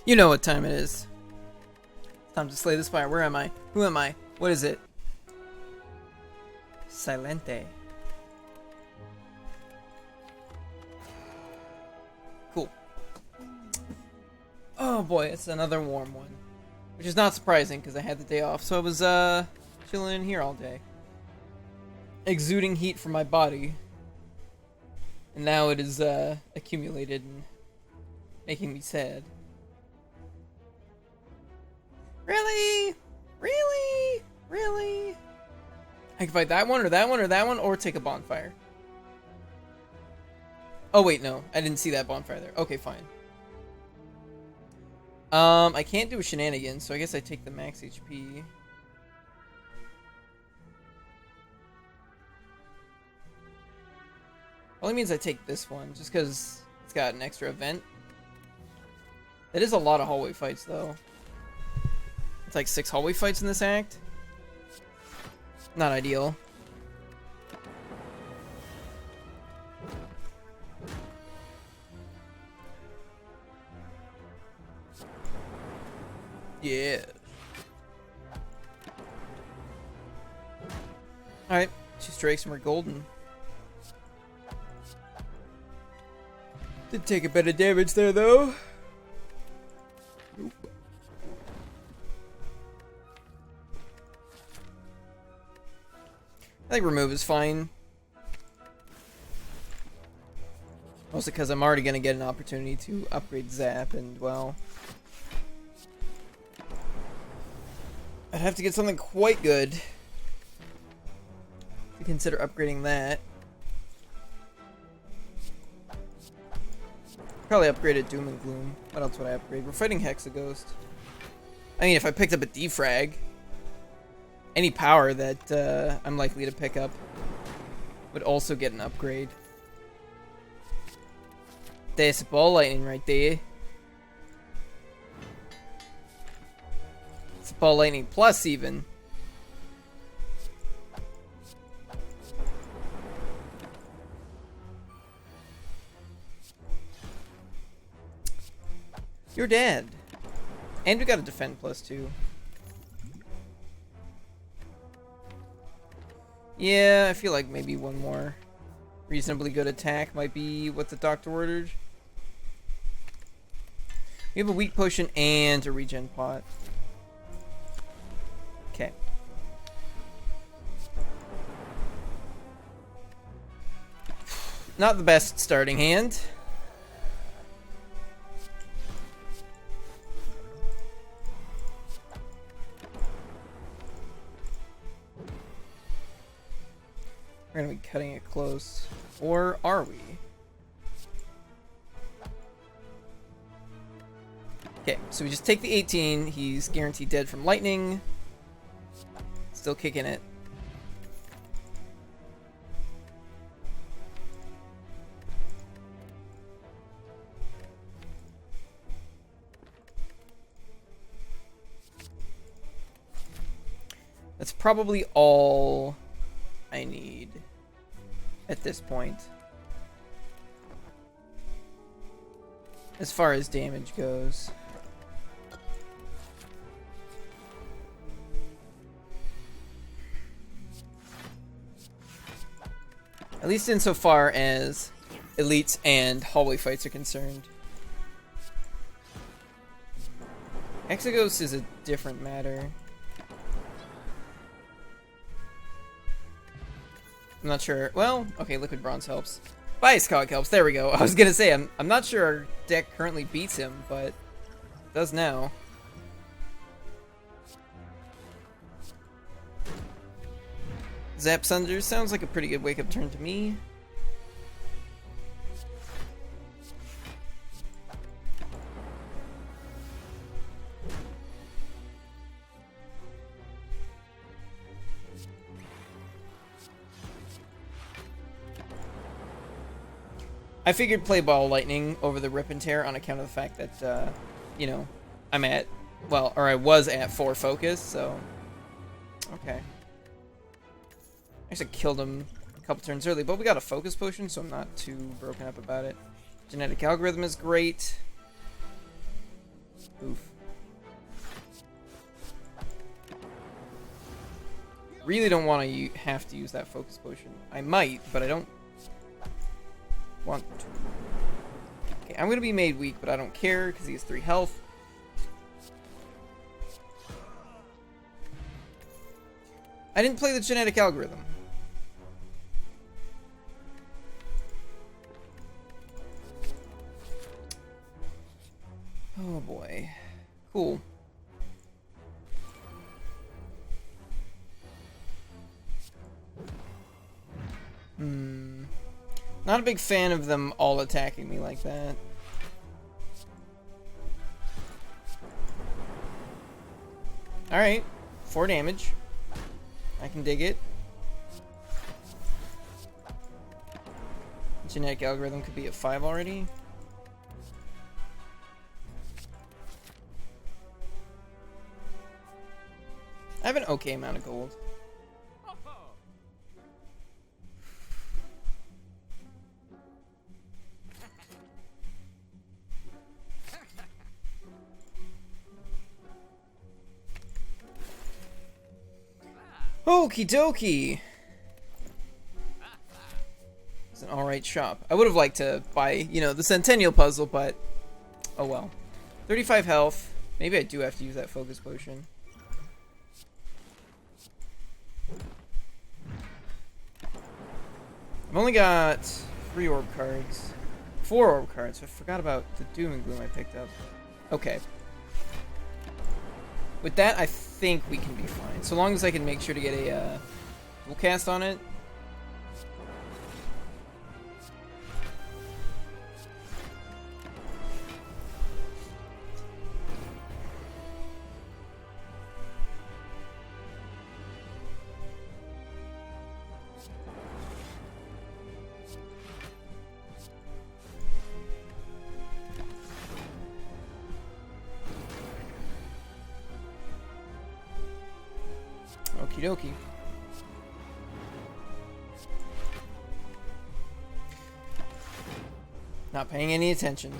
You know what time it is. It's time to slay the Spire. Where am I? Who am I? What is it? Silente. Cool. Oh boy, it's another warm one. Which is not surprising because I had the day off, so I was chilling in here all day. Exuding heat from my body. And now it is accumulated and making me sad. Really? Really? Really? I can fight that one, or that one, or that one, or take a bonfire. Oh wait, no. I didn't see that bonfire there. Okay, fine. I can't do a shenanigan, so I guess I take the max HP. Only means I take this one, just because it's got an extra event. That is a lot of hallway fights, though. It's like 6 hallway fights in this act. Not ideal. Yeah. Alright, 2 strikes and we're golden. Did take a bit of damage there, though. Nope. I think remove is fine. Mostly because I'm already going to get an opportunity to upgrade Zap, and, well... I'd have to get something quite good to consider upgrading that. Probably upgraded Doom and Gloom. What else would I upgrade? We're fighting Hexaghost. I mean, if I picked up a defrag, any power that I'm likely to pick up would also get an upgrade. There's ball lightning right there. It's ball lightning plus even. You're dead. And we got a defend +2. Yeah, I feel like maybe one more reasonably good attack might be what the doctor ordered. We have a weak potion and a regen pot. Okay. Not the best starting hand. We're gonna be cutting it close. Or are we? Okay, so we just take the 18. He's guaranteed dead from lightning. Still kicking it. That's probably all I need at this point, as far as damage goes. At least insofar as elites and hallway fights are concerned. Hexaghost is a different matter. I'm not sure. Well, okay, Liquid Bronze helps. Bias Cog helps. There we go. I was gonna say, I'm not sure our deck currently beats him, but it does now. Zap Sunder sounds like a pretty good wake-up turn to me. I figured play Ball Lightning over the Rip and Tear on account of the fact that, you know, I'm at, well, or I was at 4 focus, so... Okay. I actually killed him a couple turns early, but we got a focus potion, so I'm not too broken up about it. Genetic Algorithm is great. Oof. Really don't want to have to use that focus potion. I might, but I don't want to. Okay, I'm gonna be made weak, but I don't care because he has 3 health. I didn't play the genetic algorithm. Oh boy. Cool. Not a big fan of them all attacking me like that. Alright. 4 damage. I can dig it. Genetic algorithm could be at 5 already. I have an okay amount of gold. Okie dokie. It's an alright shop. I would have liked to buy, you know, the Centennial puzzle, but oh well. 35 health. Maybe I do have to use that focus potion. I've only got 3 orb cards. 4 orb cards. I forgot about the Doom and Gloom I picked up. Okay. With that, I think we can be fine. So long as I can make sure to get a dual cast on it. Okie dokie. Not paying any attention.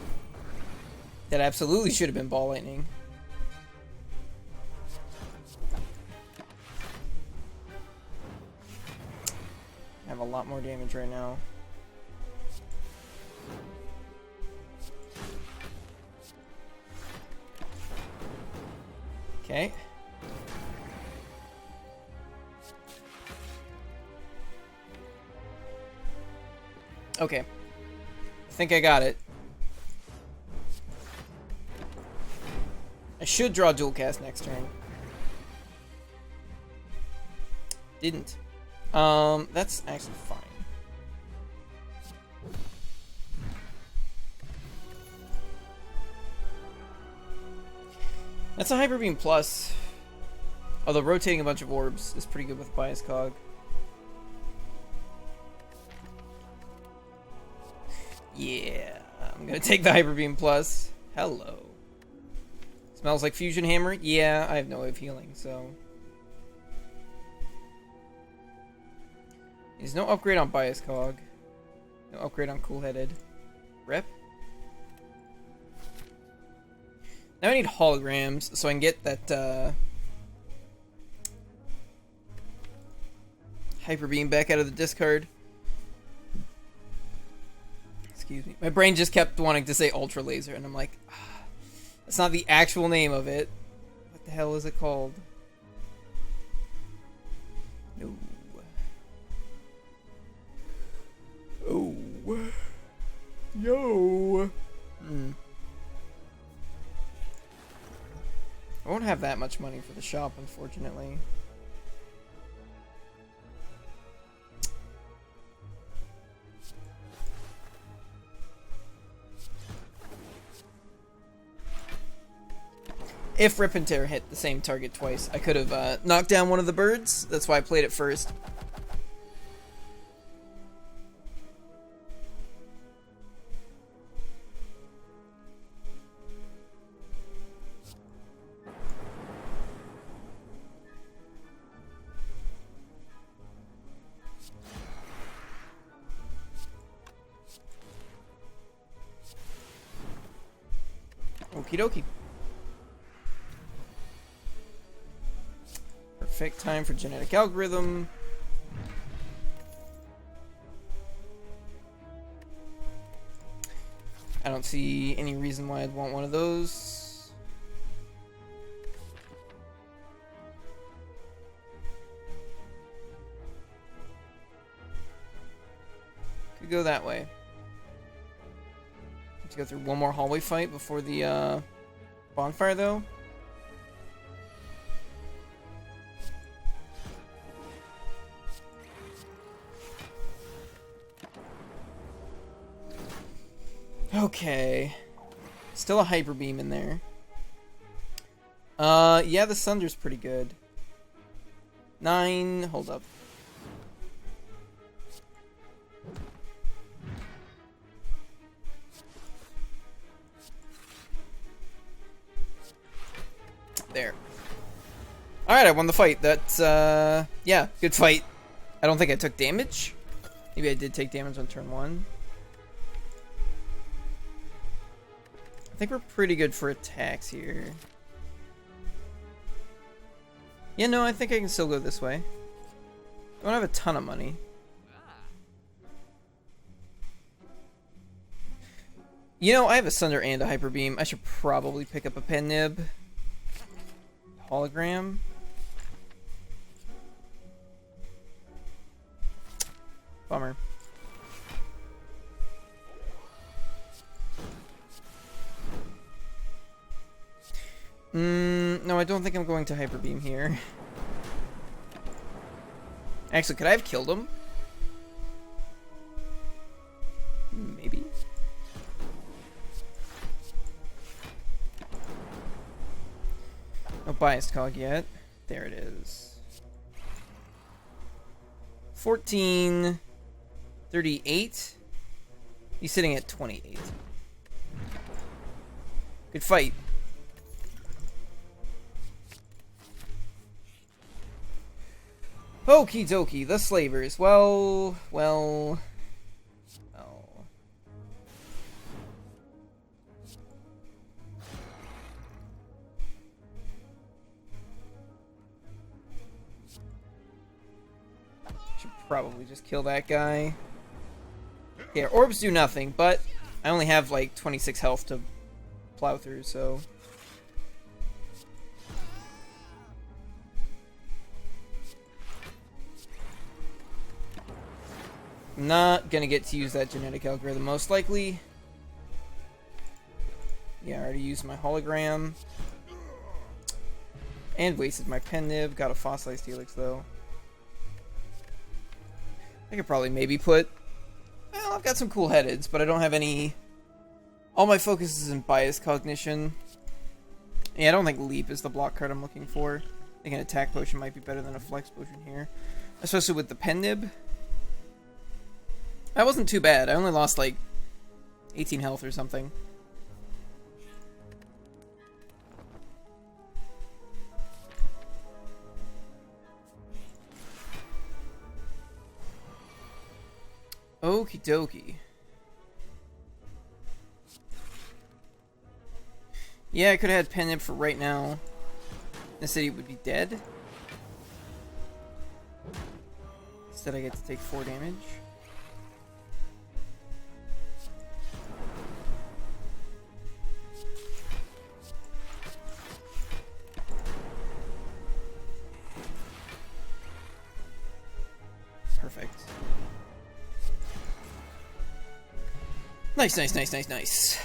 That absolutely should have been ball lightning. I have a lot more damage right now. Okay. Okay. I think I got it. I should draw dual cast next turn. Didn't. That's actually fine. That's a Hyper Beam Plus. Although rotating a bunch of orbs is pretty good with Bias Cog. Yeah, I'm gonna take the Hyper Beam Plus. Hello. Smells like Fusion Hammer? Yeah, I have no way of healing, so. There's no upgrade on Bias Cog. No upgrade on Cool Headed. Rep. Now I need holograms so I can get that Hyper Beam back out of the discard. Excuse me. My brain just kept wanting to say Ultra Laser, and I'm like, that's not the actual name of it. What the hell is it called? No. Oh. Yo. I won't have that much money for the shop, unfortunately. If Rip and Tear hit the same target twice, I could have knocked down one of the birds. That's why I played it first. Okie dokie. Perfect time for genetic algorithm. I don't see any reason why I'd want one of those. Could go that way. Let's go through one more hallway fight before the bonfire, though. Okay. Still a hyper beam in there. Yeah, the Sunder's pretty good. 9, hold up. There. Alright, I won the fight. That's, yeah, good fight. I don't think I took damage. Maybe I did take damage on turn 1. I think we're pretty good for attacks here. Yeah, no, I think I can still go this way. I don't have a ton of money. You know, I have a Sunder and a Hyper Beam. I should probably pick up a Pen Nib. Hologram. Bummer. No, I don't think I'm going to Hyper Beam here. Actually, could I have killed him? Maybe. No biased cog yet. There it is. 14. 38. He's sitting at 28. Good fight. Okie dokie, the slavers. Well. Should probably just kill that guy. Yeah, orbs do nothing, but I only have like 26 health to plow through, so. Not gonna get to use that genetic algorithm, most likely. Yeah, I already used my hologram. And wasted my pen nib. Got a fossilized helix, though. I could probably maybe put... Well, I've got some cool headeds, but I don't have any... All my focus is in bias cognition. Yeah, I don't think leap is the block card I'm looking for. I think an attack potion might be better than a flex potion here. Especially with the pen nib. That wasn't too bad. I only lost like 18 health or something. Okie dokie. Yeah, I could have had pen nib for right now. The city would be dead. Instead I get to take 4 damage. Perfect. Nice, nice, nice, nice, nice.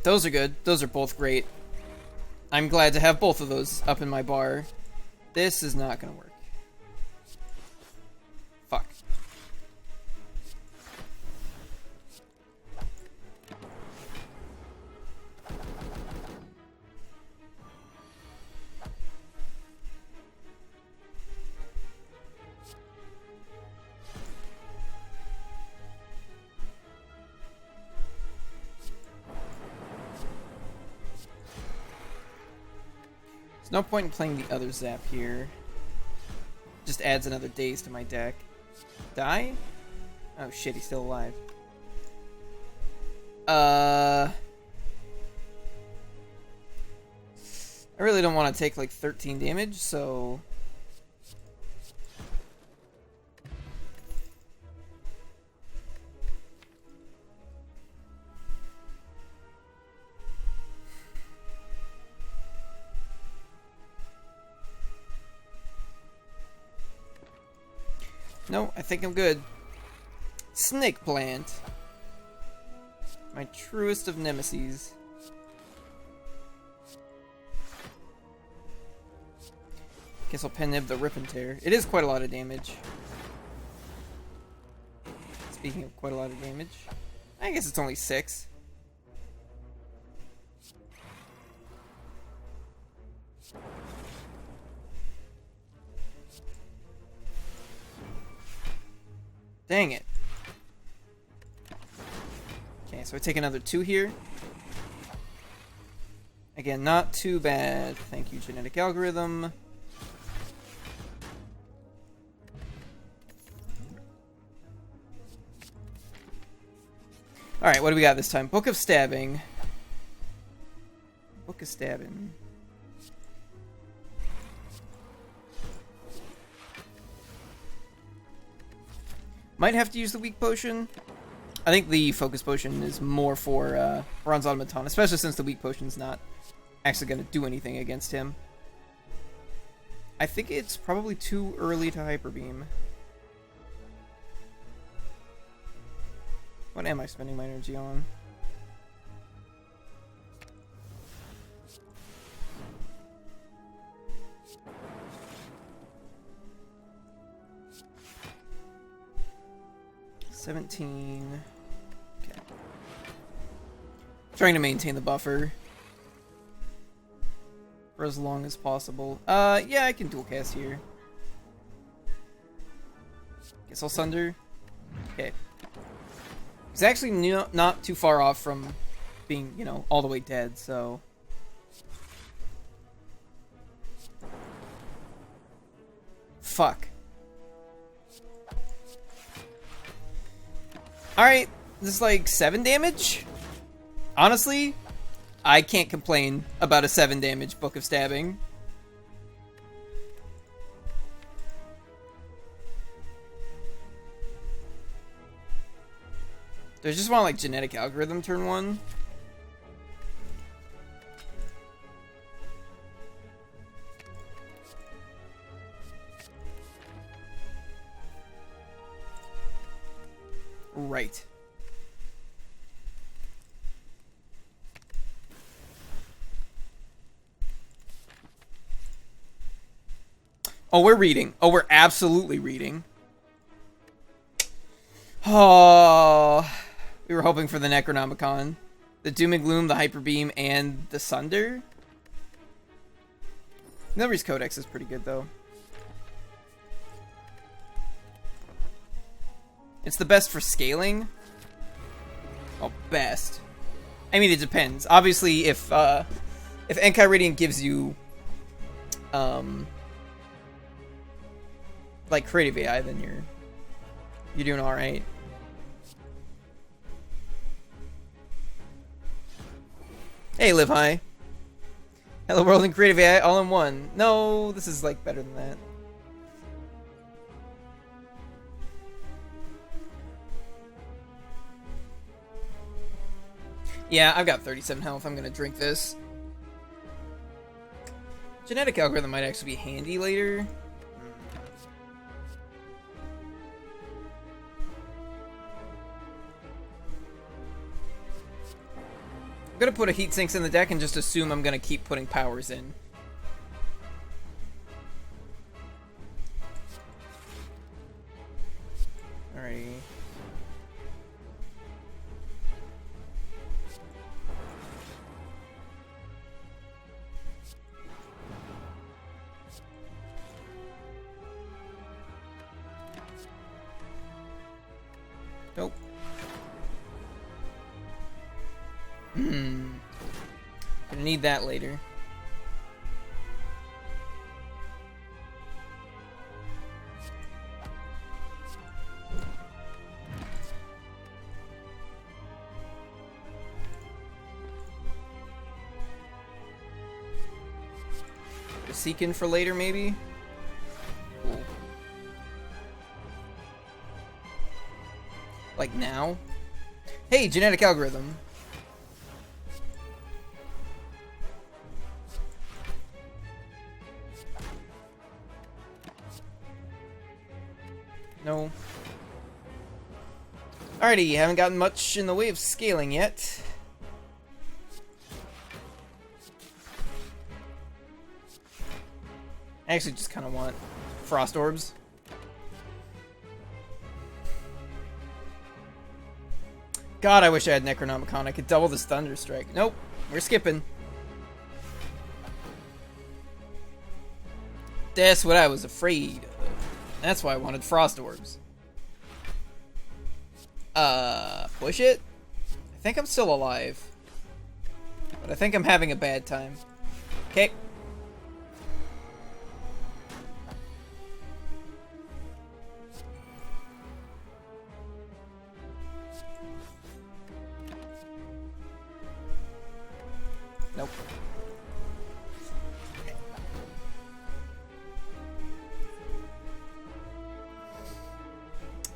Those are good. Those are both great. I'm glad to have both of those up in my bar. This is not gonna work. Fuck. No point in playing the other Zap here. Just adds another daze to my deck. Die? Oh shit, he's still alive. I really don't want to take like 13 damage, so no, I think I'm good. Snake plant. My truest of nemeses. Guess I'll pen nib the rip and tear. It is quite a lot of damage. Speaking of quite a lot of damage, I guess it's only 6. Dang it. Okay, so I take another 2 here. Again, not too bad. Thank you, genetic algorithm. Alright, what do we got this time? Book of Stabbing. Book of Stabbing. Might have to use the weak potion. I think the focus potion is more for Bronze Automaton, especially since the weak potion's not actually going to do anything against him. I think it's probably too early to Hyper Beam. What am I spending my energy on? $17. Okay. Trying to maintain the buffer for as long as possible. Yeah, I can dual cast here. Guess I'll Sunder. Okay. He's actually not too far off from being, you know, all the way dead, so... Fuck. Alright, this is like 7 damage? Honestly, I can't complain about a 7 damage Book of Stabbing. Do I just want like genetic algorithm turn 1? Right. Oh, we're reading. Oh, we're absolutely reading. Oh, we were hoping for the Necronomicon. The Doom and Gloom, the Hyper Beam, and the Sunder. Milry's Codex is pretty good, though. It's the best for scaling. Oh, best. I mean, it depends. Obviously, if Enkai Radiant gives you, like creative AI, then you're doing all right. Hey, Live High. Hello World and creative AI all in one. No, this is like better than that. Yeah, I've got 37 health. I'm gonna drink this. Genetic algorithm might actually be handy later. I'm gonna put a heat sinks in the deck and just assume I'm gonna keep putting powers in. Alrighty. Nope. Gonna need that later. a Seekin for later, maybe? Cool. Like now? Hey, genetic algorithm. No. Alrighty, haven't gotten much in the way of scaling yet. I actually just kind of want frost orbs. God, I wish I had Necronomicon. I could double this Thunderstrike. Nope, we're skipping. That's what I was afraid of. That's why I wanted frost orbs. Push it? I think I'm still alive. But I think I'm having a bad time. Okay. Nope.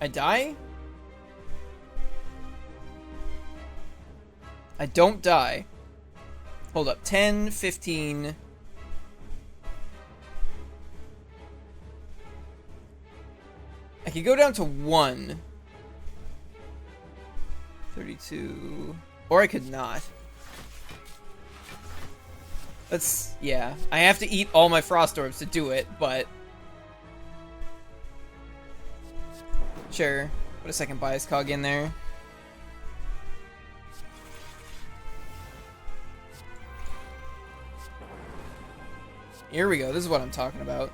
I die? I don't die. Hold up. 10, 15. I could go down to 1. 32. Or I could not. That's, yeah. I have to eat all my frost orbs to do it, but... Sure. Put a second bias cog in there. Here we go. This is what I'm talking about.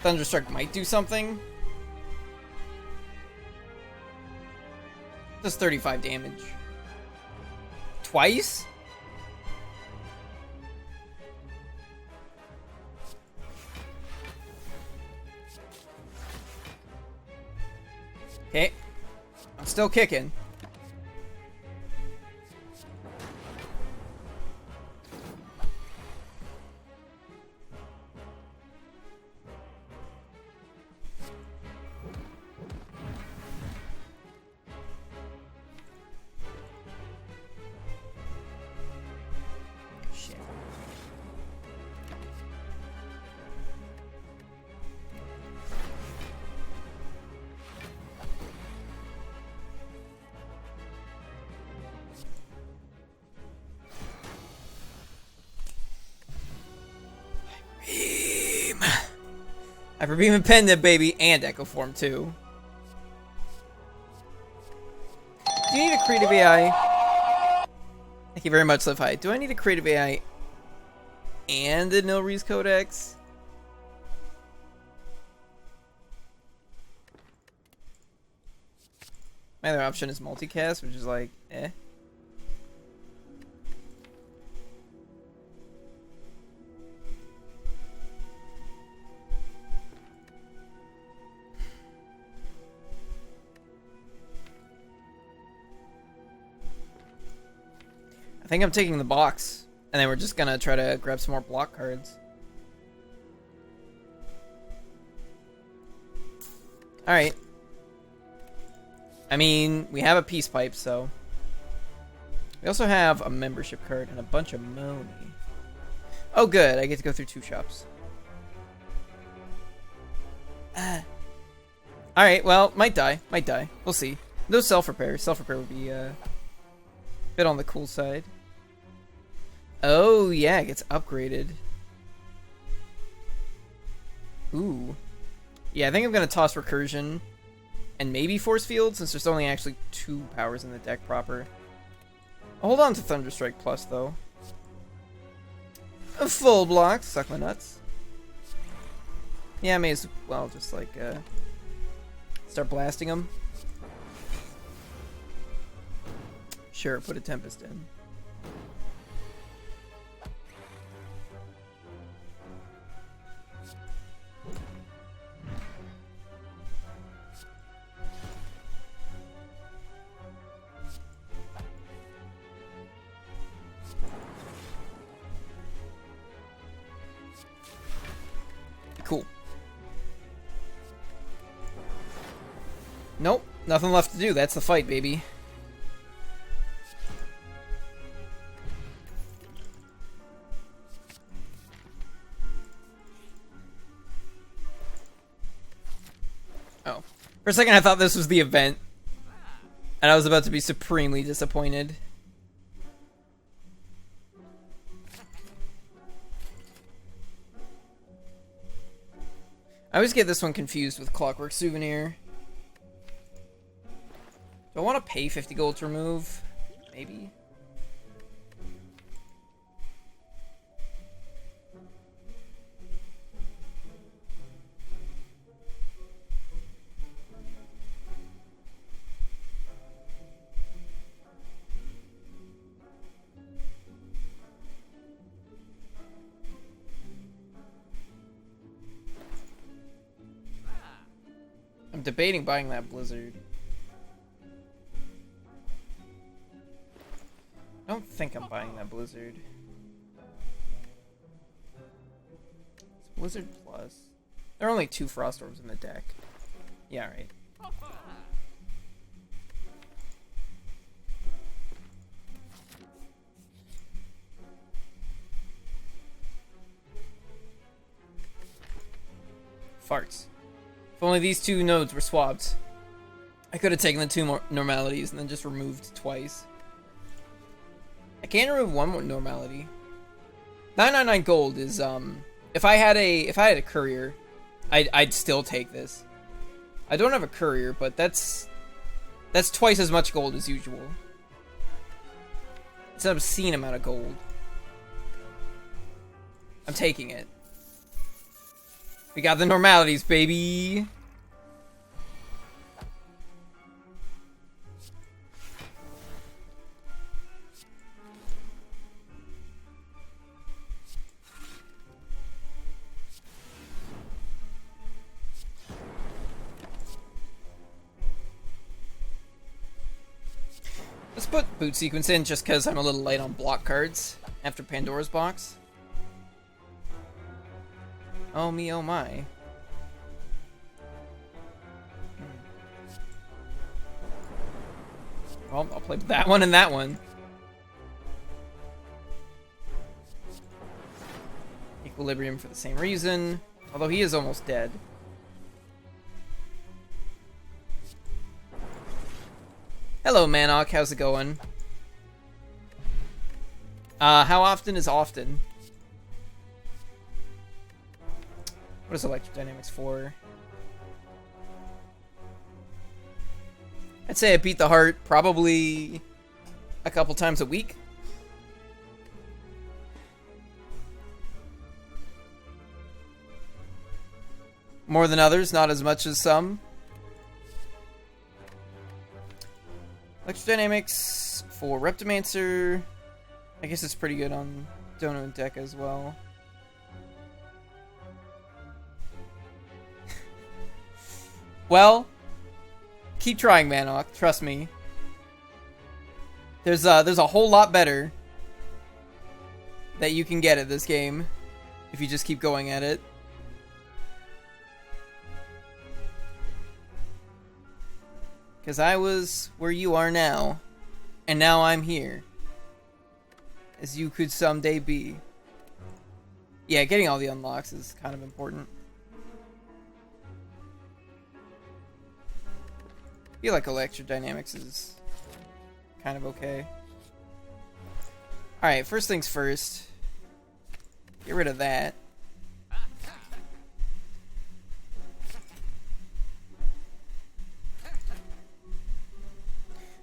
Thunderstruck might do something. Does 35 damage. Twice? Okay. I'm still kicking. Hyperbeam and Pendant, baby, and Echo Form too. Do you need a creative AI? Thank you very much, Live High. Do I need a creative AI and a Nilrees Codex? My other option is multicast, which is like, eh. I think I'm taking the box, and then we're just gonna try to grab some more block cards. Alright. I mean, we have a peace pipe, so... We also have a membership card and a bunch of money. Oh good, I get to go through 2 shops. Alright, well, might die. Might die. We'll see. No self-repair. Self-repair would be a bit on the cool side. Oh, yeah, it gets upgraded. Ooh. Yeah, I think I'm going to toss Recursion and maybe Force Field, since there's only actually 2 powers in the deck proper. I'll hold on to Thunderstrike Plus, though. A full block. Suck my nuts. Yeah, I may as well just, like, start blasting them. Sure, put a Tempest in. Cool. Nope, nothing left to do. That's the fight, baby. Oh. For a second I thought this was the event. And I was about to be supremely disappointed. I always get this one confused with Clockwork Souvenir. Do I want to pay 50 gold to remove? Maybe. I'm debating buying that Blizzard. I don't think I'm buying that Blizzard. It's Blizzard Plus. There are only 2 Frost Orbs in the deck. Yeah, right. Farts. If only these 2 nodes were swapped. I could have taken the 2 more normalities and then just removed twice. I can remove 1 more normality. 999 gold is if I had a courier, I'd still take this. I don't have a courier, but that's twice as much gold as usual. It's an obscene amount of gold. I'm taking it. We got the normalities, baby. Let's put Boot Sequence in just because I'm a little light on block cards after Pandora's Box. Oh me, oh my. Well, I'll play that one and that one. Equilibrium for the same reason, although he is almost dead. Hello, Manok. How's it going? How often is often? What is Electrodynamics for? I'd say I beat the heart probably a couple times a week. More than others, not as much as some. Electrodynamics for Reptomancer. I guess it's pretty good on Dono and Deck as well. Well, keep trying, Manok. Trust me. There's a whole lot better that you can get at this game if you just keep going at it. Because I was where you are now, and now I'm here, as you could someday be. Yeah, getting all the unlocks is kind of important. I feel like Electrodynamics is kind of okay. Alright, first things first. Get rid of that.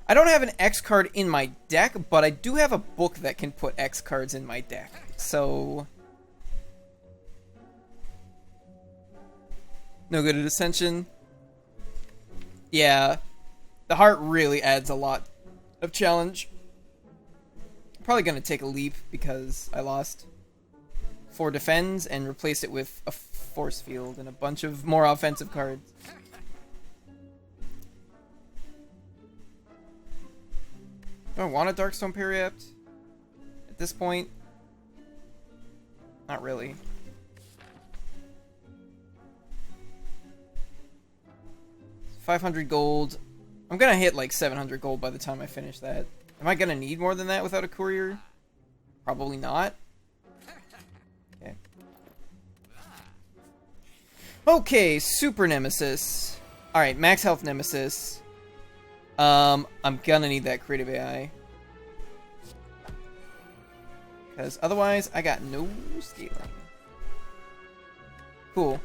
I don't have an X card in my deck, but I do have a book that can put X cards in my deck. So... no good at Ascension. Yeah. The heart really adds a lot of challenge. I'm probably going to take a leap because I lost 4 defends and replaced it with a force field and a bunch of more offensive cards. Do I want a Darkstone Periapt? at this point? Not really. $500 gold. I'm gonna hit like 700 gold by the time I finish that. Am I gonna need more than that without a courier? Probably not. Okay. Okay, super nemesis. Alright, max health nemesis. I'm gonna need that creative AI. Because otherwise, I got no scaling. Cool.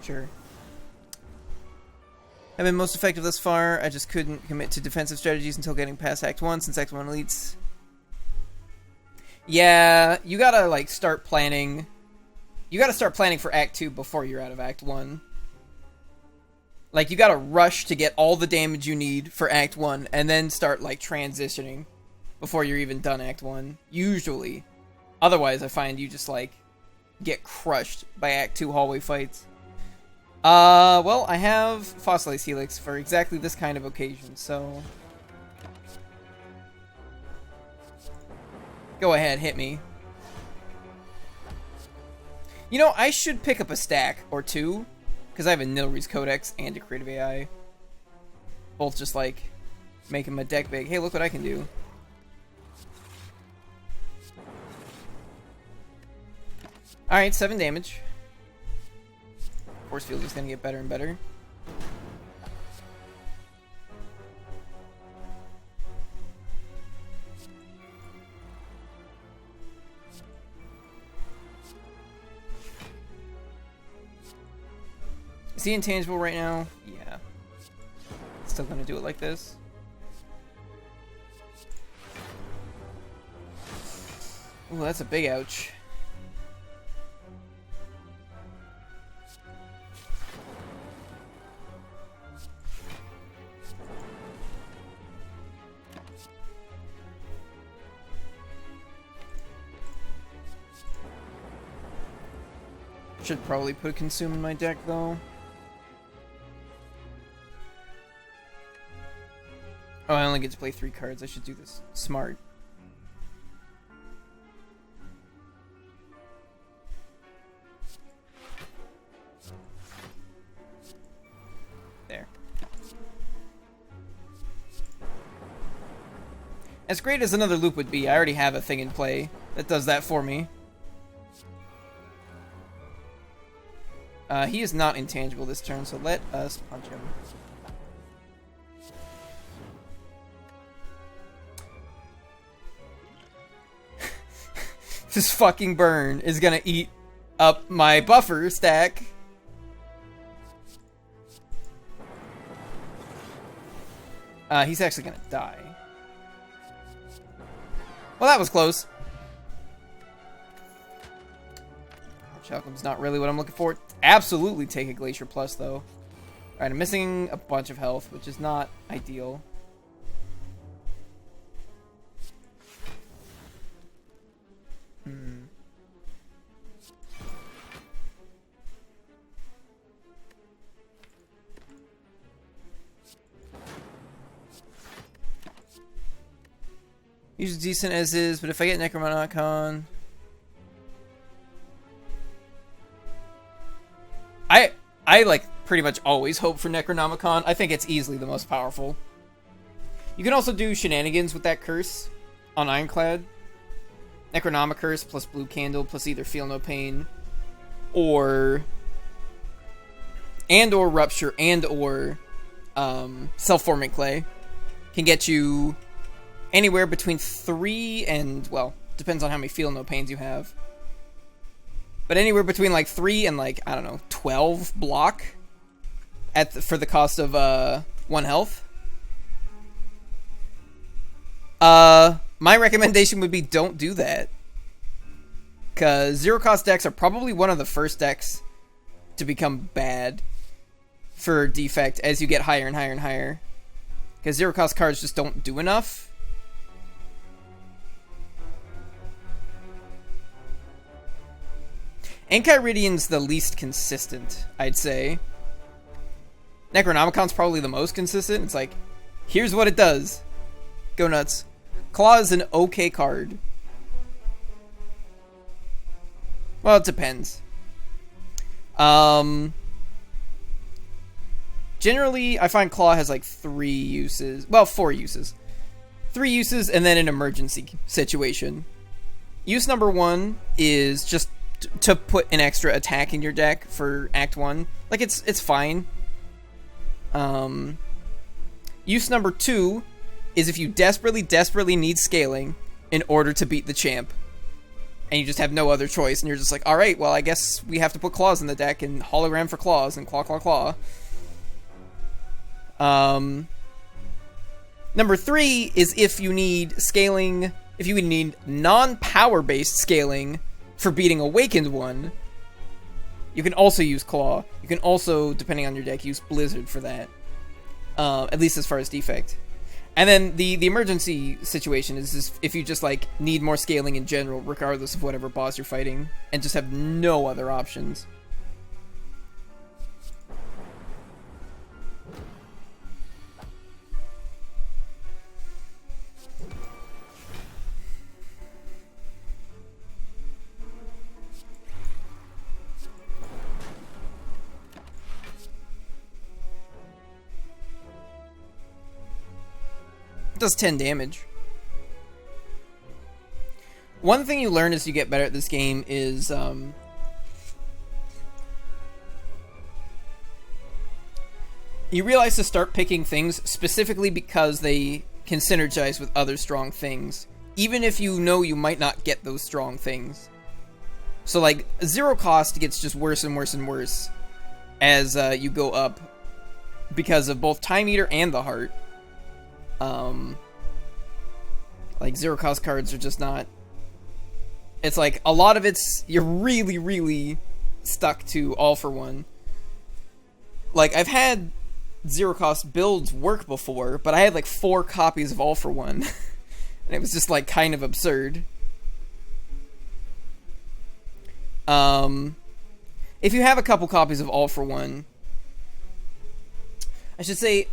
Sure. I've been most effective thus far. I just couldn't commit to defensive strategies until getting past Act 1, since Act 1 elites. Yeah, you gotta, like, start planning. You gotta start planning for Act 2 before you're out of Act 1. Like, you gotta rush to get all the damage you need for Act 1, and then start, like, transitioning before you're even done Act 1. Usually. Otherwise, I find you just, like, get crushed by Act 2 hallway fights. Well, I have Fossilized Helix for exactly this kind of occasion, so... Go ahead, hit me. You know, I should pick up a stack or two, because I have a Nilry's Codex and a Creative AI. Both just, like, making my deck big. Hey, look what I can do. Alright, 7 damage. Force field is going to get better and better. Is he intangible right now? Yeah. Still going to do it like this. Ooh, that's a big ouch. Should probably put a consume in my deck, though. Oh, I only get to play 3 cards. I should do this smart. There. As great as another loop would be, I already have a thing in play that does that for me. He is not intangible this turn, so let us punch him. This fucking burn is gonna eat up my buffer stack. He's actually gonna die. Well, that was close. Chalcom's not really what I'm looking for. Absolutely take a Glacier Plus, though. Alright, I'm missing a bunch of health, which is not ideal. Usually decent as is, but if I get Necronomicon... I like pretty much always hope for Necronomicon. I think it's easily the most powerful. You can also do shenanigans with that curse on Ironclad. Necronomic Curse plus Blue Candle plus either Feel No Pain or Rupture or Self-Forming Clay can get you anywhere between 3 and, well, depends on how many Feel No Pains you have. But anywhere between like 3 and like, I don't know, 12 block for the cost of 1 health. My recommendation would be don't do that. Because zero cost decks are probably one of the first decks to become bad for defect as you get higher and higher and higher. Because zero cost cards just don't do enough. Enchiridion's the least consistent, I'd say. Necronomicon's probably the most consistent. It's like Here's what it does. Go nuts. Claw is an okay card. Well, it depends. Generally, I find Claw has like 3 uses. Well, 4 uses. 3 uses and then an emergency situation. Use number 1 is just to put an extra attack in your deck for Act 1. Like, it's fine. Use number 2 is if you desperately need scaling in order to beat the champ. And you just have no other choice, and you're just like, alright, well, I guess we have to put claws in the deck, and hologram for claws, and claw. Number 3 is if you need scaling, if you need non-power-based scaling for beating Awakened one, you can also use Claw. You can also, depending on your deck, use Blizzard for that. At least as far as defect. And then the emergency situation is if you just, like, need more scaling in general, regardless of whatever boss you're fighting, and just have no other options. Does 10 damage. One thing you learn as you get better at this game is you realize to start picking things specifically because they can synergize with other strong things, even if you know you might not get those strong things. So like zero cost gets just worse and worse and worse as you go up because of both Time Eater and the Heart. Like zero cost cards are just not. It's like a lot of you're really stuck to All for One. Like I've had zero cost builds work before, but I had like 4 copies of All for One, and it was just like kind of absurd. If you have a couple copies of All for One, I should say.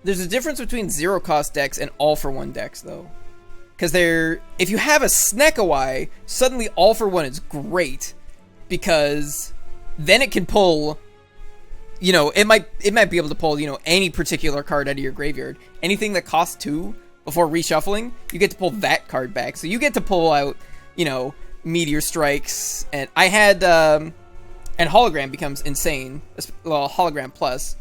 There's a difference between zero-cost decks and all-for-one decks, though. Because if you have a Snekawai, suddenly all-for-one is great. Because then it can pull, it might be able to pull, any particular card out of your graveyard. Anything that costs 2 before reshuffling, you get to pull that card back. So you get to pull out, Meteor Strikes. And I had, and Hologram becomes insane. Well, Hologram Plus.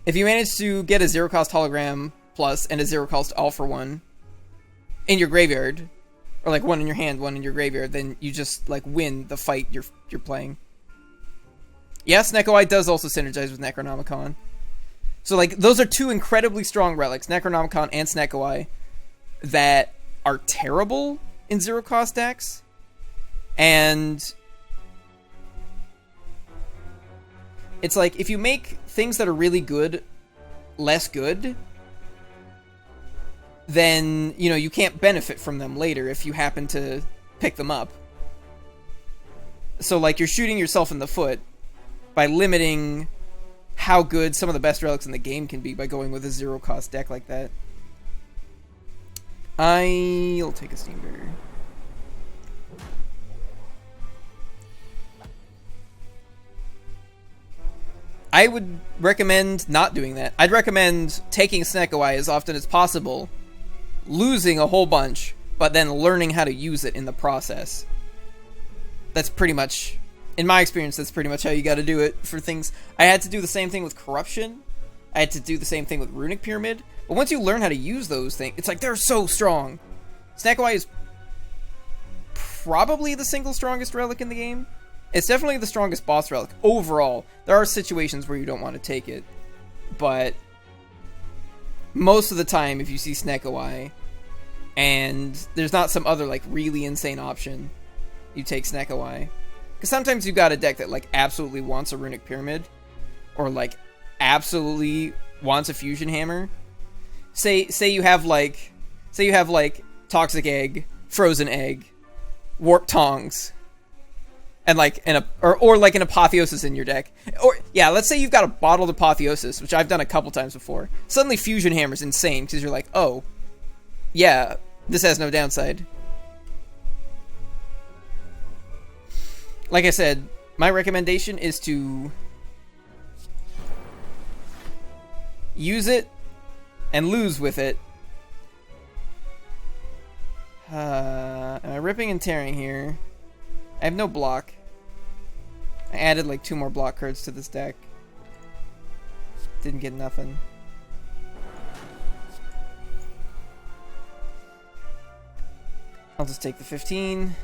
If you manage to get a zero-cost Hologram Plus and a zero-cost all-for-one in your graveyard, or like one in your hand, one in your graveyard, then you just like win the fight you're playing. Yes, Snekawai does also synergize with Necronomicon. So like those are 2 incredibly strong relics, Necronomicon and Snekawai, that are terrible in zero-cost decks, and it's like, if you make things that are really good less good, then, you can't benefit from them later if you happen to pick them up. So, like, you're shooting yourself in the foot by limiting how good some of the best relics in the game can be by going with a zero-cost deck like that. I'll take a Steamberger. I would recommend not doing that. I'd recommend taking Snekawai as often as possible, losing a whole bunch, but then learning how to use it in the process. That's pretty much, in my experience, that's pretty much how you gotta do it for things. I had to do the same thing with Corruption. I had to do the same thing with Runic Pyramid. But once you learn how to use those things, it's like, they're so strong. Snekawai is probably the single strongest relic in the game. It's definitely the strongest boss relic overall. There are situations where you don't want to take it, but most of the time, if you see Snekawai and there's not some other like really insane option, you take Snekawai. Because sometimes you got a deck that like absolutely wants a Runic Pyramid, or like absolutely wants a Fusion Hammer. Say you have like Toxic Egg, Frozen Egg, Warp Tongs, And like or like an Apotheosis in your deck. Or yeah, let's say you've got a bottled Apotheosis, which I've done a couple times before. Suddenly Fusion Hammer's insane because you're like, oh, yeah, this has no downside. Like I said, my recommendation is to use it and lose with it. Am I ripping and tearing here? I have no block. I added like 2 more block cards to this deck. Didn't get nothing. I'll just take the 15.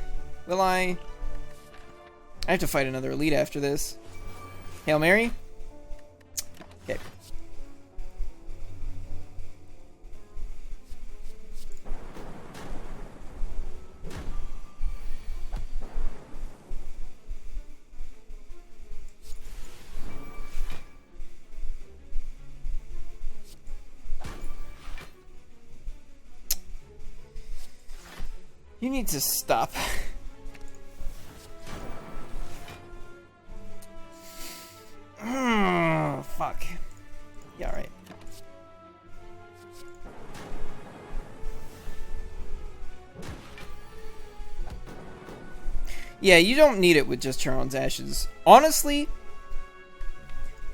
Will I? I have to fight another elite after this. Hail Mary? Okay. You need to stop. Fuck. Yeah, alright. Yeah, you don't need it with just Charon's Ashes. Honestly,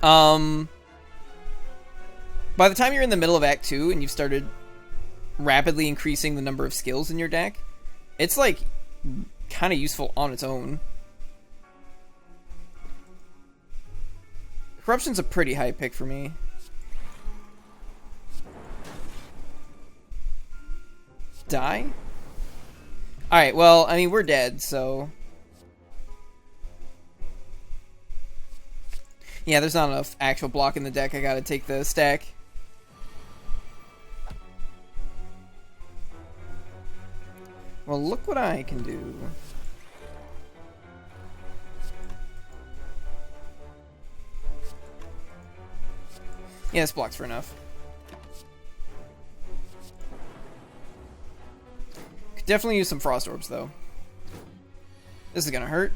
by the time you're in the middle of Act 2 and you've started rapidly increasing the number of skills in your deck, it's like kind of useful on its own. Corruption's a pretty high pick for me. Die? Alright, well, I mean, we're dead, so... Yeah, there's not enough actual block in the deck. I gotta take the stack. Well, look what I can do. Yeah, this blocks for enough. Could definitely use some Frost Orbs, though. This is gonna hurt.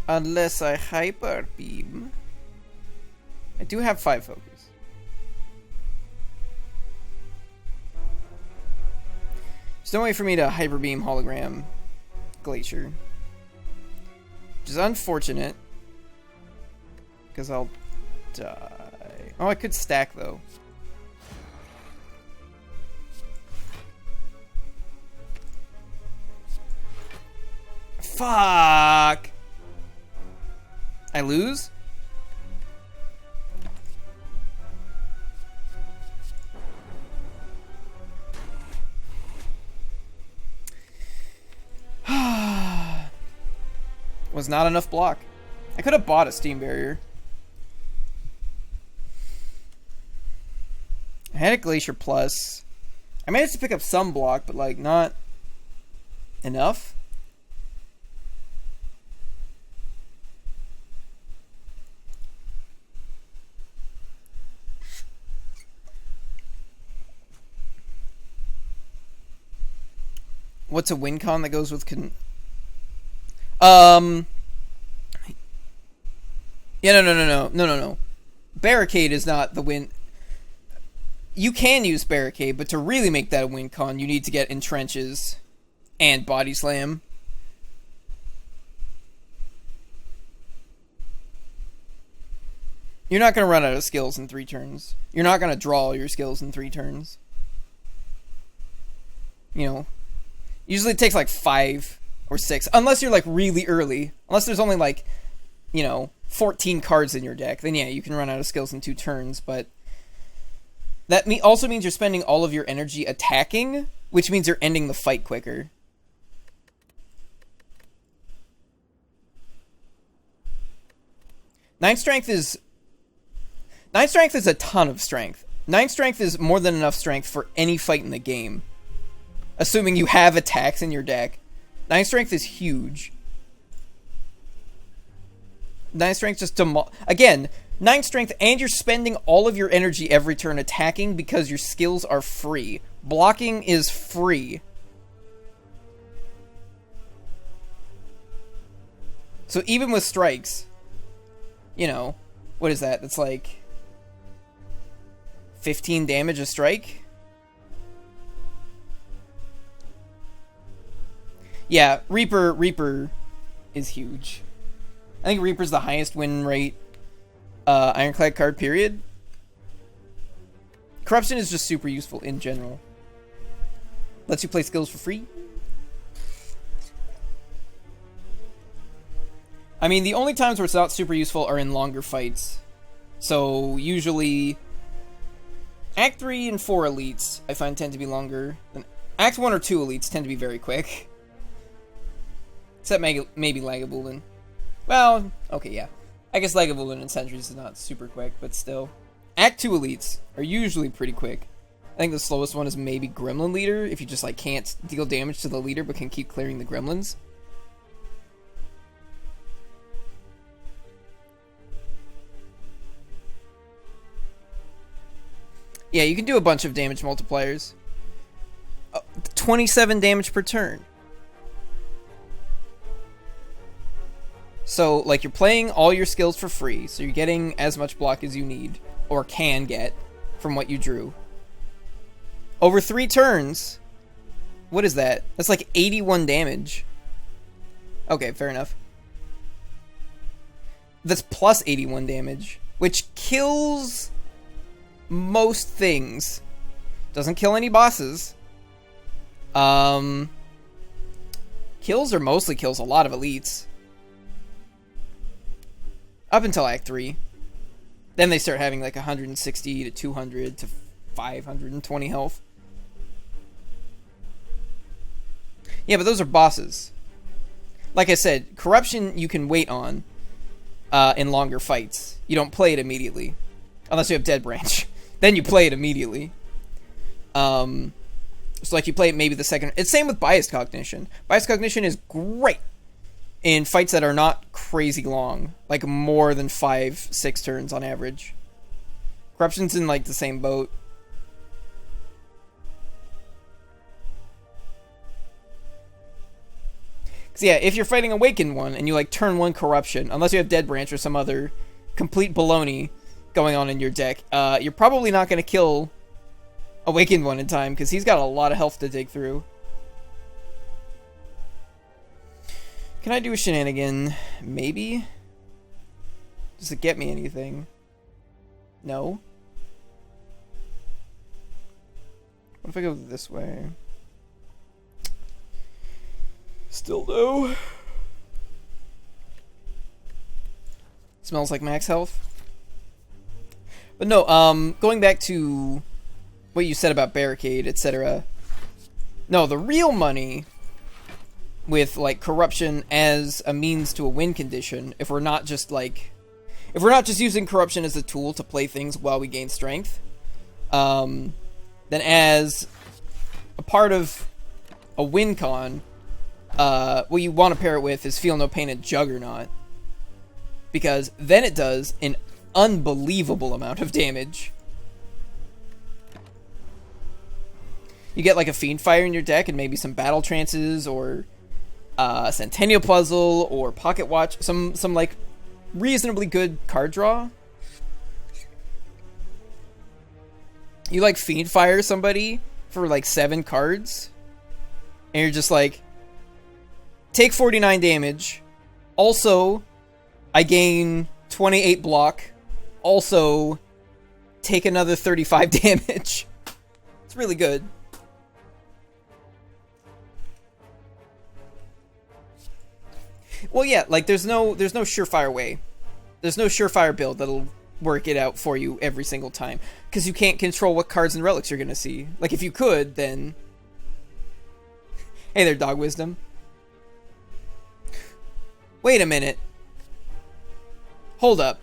Unless I Hyper Beam. I do have 5 focus. There's no way for me to Hyper Beam Hologram Glacier. Which is unfortunate. Because I'll die. Oh, I could stack, though. Fuck! I lose? Was not enough block. I could have bought a Steam Barrier. I had a Glacier Plus. I managed to pick up some block, but like not enough. What's a win con that goes with Yeah, no. Barricade is not the win. You can use Barricade, but to really make that a win con, you need to get Entrenches and Body Slam. You're not going to run out of skills in 3 turns. You're not going to draw all your skills in 3 turns. You know, usually it takes like 5 or 6, unless you're like really early. Unless there's only like, you know, 14 cards in your deck, then yeah, you can run out of skills in 2 turns, but that also means you're spending all of your energy attacking, which means you're ending the fight quicker. Nine strength is a ton of strength. 9 strength is more than enough strength for any fight in the game. Assuming you have attacks in your deck. 9 strength is huge. 9 strength just again, 9 strength, and you're spending all of your energy every turn attacking because your skills are free. Blocking is free. So even with strikes, you know, what is that? That's like 15 damage a strike? Yeah, Reaper is huge. I think Reaper's the highest win rate Ironclad card, period. Corruption is just super useful in general. Lets you play skills for free. I mean, the only times where it's not super useful are in longer fights. So, usually, Act 3 and 4 elites, I find, tend to be longer. Than Act 1 or 2 elites tend to be very quick. Except maybe Lagavulin. Well, okay, yeah. I guess Lagavulin and Sentries is not super quick, but still. Act 2 elites are usually pretty quick. I think the slowest one is maybe Gremlin Leader, if you just, like, can't deal damage to the leader but can keep clearing the gremlins. Yeah, you can do a bunch of damage multipliers. 27 damage per turn. So, like, you're playing all your skills for free, so you're getting as much block as you need, or can get, from what you drew. Over 3 turns, what is that? That's like 81 damage. Okay, fair enough. That's plus 81 damage, which kills most things. Doesn't kill any bosses. Kills or mostly kills a lot of elites. Up until Act 3. Then they start having like 160 to 200 to 520 health. Yeah, but those are bosses. Like I said, Corruption you can wait on in longer fights. You don't play it immediately. Unless you have Dead Branch. Then you play it immediately. So like you play it maybe the second... It's same with Biased Cognition. Biased Cognition is great in fights that are not crazy long. Like more than 5-6 turns on average. Corruption's in like the same boat. Because yeah, if you're fighting Awakened one and you like turn 1 Corruption, unless you have Dead Branch or some other complete baloney going on in your deck, you're probably not going to kill Awakened one in time, because he's got a lot of health to dig through. Can I do a shenanigan? Maybe? Does it get me anything? No? What if I go this way? Still no. Smells like max health. But no, going back to what you said about Barricade, etc. No, the real money with like Corruption as a means to a win condition, if we're not just using Corruption as a tool to play things while we gain strength, then as a part of a win con, what you want to pair it with is Feel No Pain and Juggernaut, because then it does an unbelievable amount of damage. You get like a Fiend Fire in your deck and maybe some Battle Trances or Centennial Puzzle or Pocket Watch, some like reasonably good card draw. You like Fiend Fire somebody for like 7 cards, and you're just like, take 49 damage. Also, I gain 28 block. Also, take another 35 damage. It's really good. Well, yeah, like there's no surefire way. There's no surefire build that'll work it out for you every single time, because you can't control what cards and relics you're gonna see. Like if you could, then hey there, Dog Wisdom. Wait a minute. Hold up.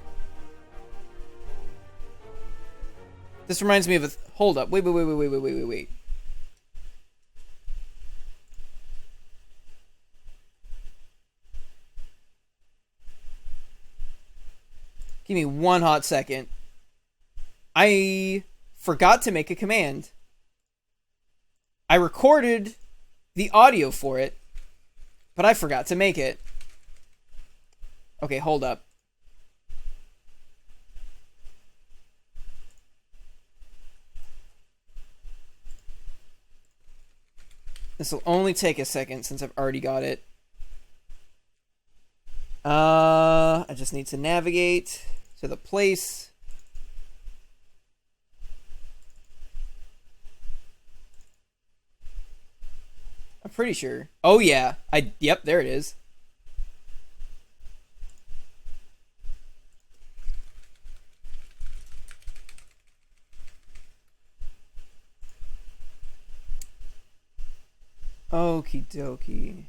This reminds me of a... Hold up. Wait. Give me one hot second. I forgot to make a command. I recorded the audio for it, but I forgot to make it. Okay, hold up. This will only take a second since I've already got it. I just need to navigate to the place. I'm pretty sure. Oh yeah, yep, there it is. Okie dokie.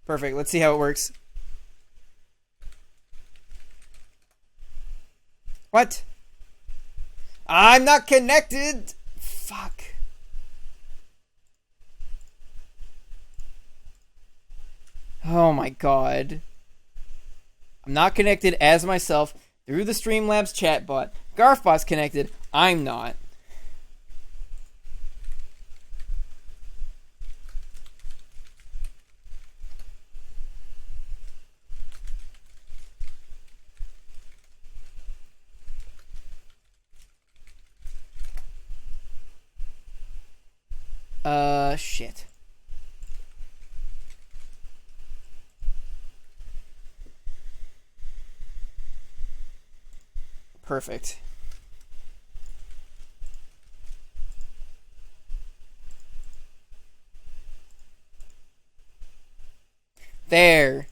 Perfect. Let's see how it works. What? I'm not connected. Fuck. Oh my god. I'm not connected as myself through the Streamlabs chatbot. Garfbot's connected. I'm not. Shit. Perfect. There.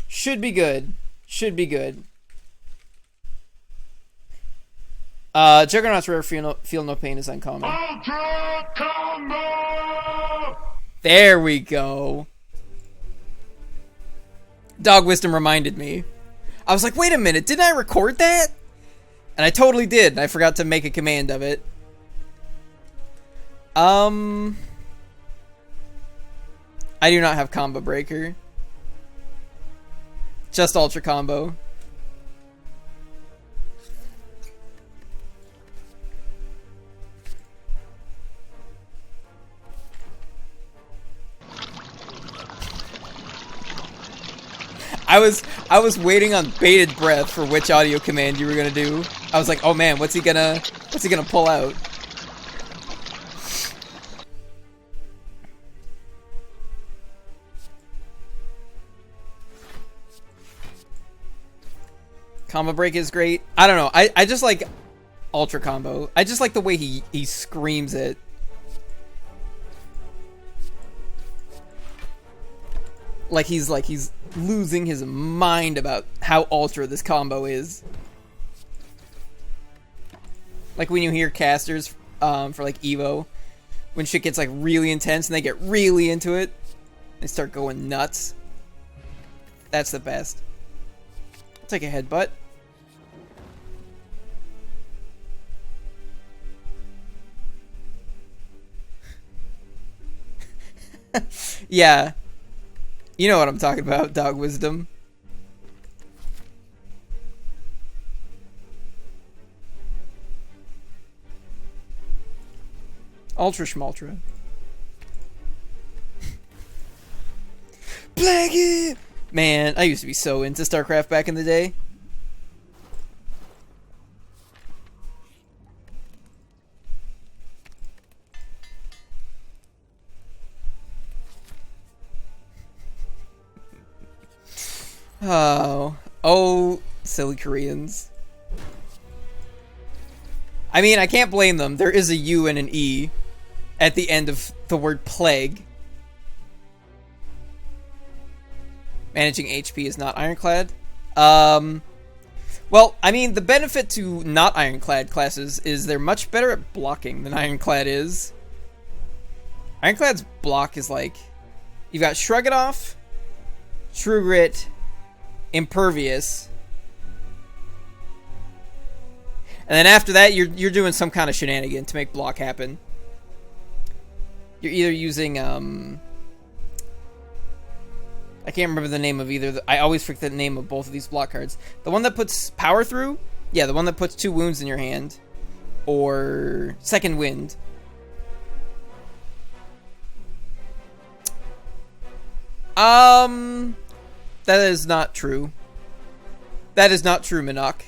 Should be good. Should be good. Juggernaut's rare feel no pain is uncommon. Ultra combo! There we go. Dog Wisdom reminded me. I was like, wait a minute, didn't I record that? And I totally did. I forgot to make a command of it. I do not have combo breaker. Just ultra combo. I was waiting on bated breath for which audio command you were gonna do. I was like, oh man, what's he gonna pull out? Combo break is great. I don't know. I just like ultra combo. I just like the way he screams it. Like he's losing his mind about how ultra this combo is. Like when you hear casters for like Evo, when shit gets like really intense and they get really into it, they start going nuts. That's the best. I'll take a headbutt. Yeah. You know what I'm talking about, Dog Wisdom. Ultra Schmaltra. Plague! Man, I used to be so into StarCraft back in the day. Oh, silly Koreans. I mean, I can't blame them. There is a U and an E at the end of the word plague. Managing HP is not ironclad. Well, I mean, the benefit to not ironclad classes is they're much better at blocking than ironclad is. Ironclad's block is like, you've got Shrug It Off, True Grit, Impervious, and then after that you're doing some kind of shenanigan to make block happen. You're either using I can't remember the name of either. I always forget the name of both of these block cards. The one that puts power through, yeah, the one that puts 2 wounds in your hand, or Second Wind. That is not true. That is not true, Minok.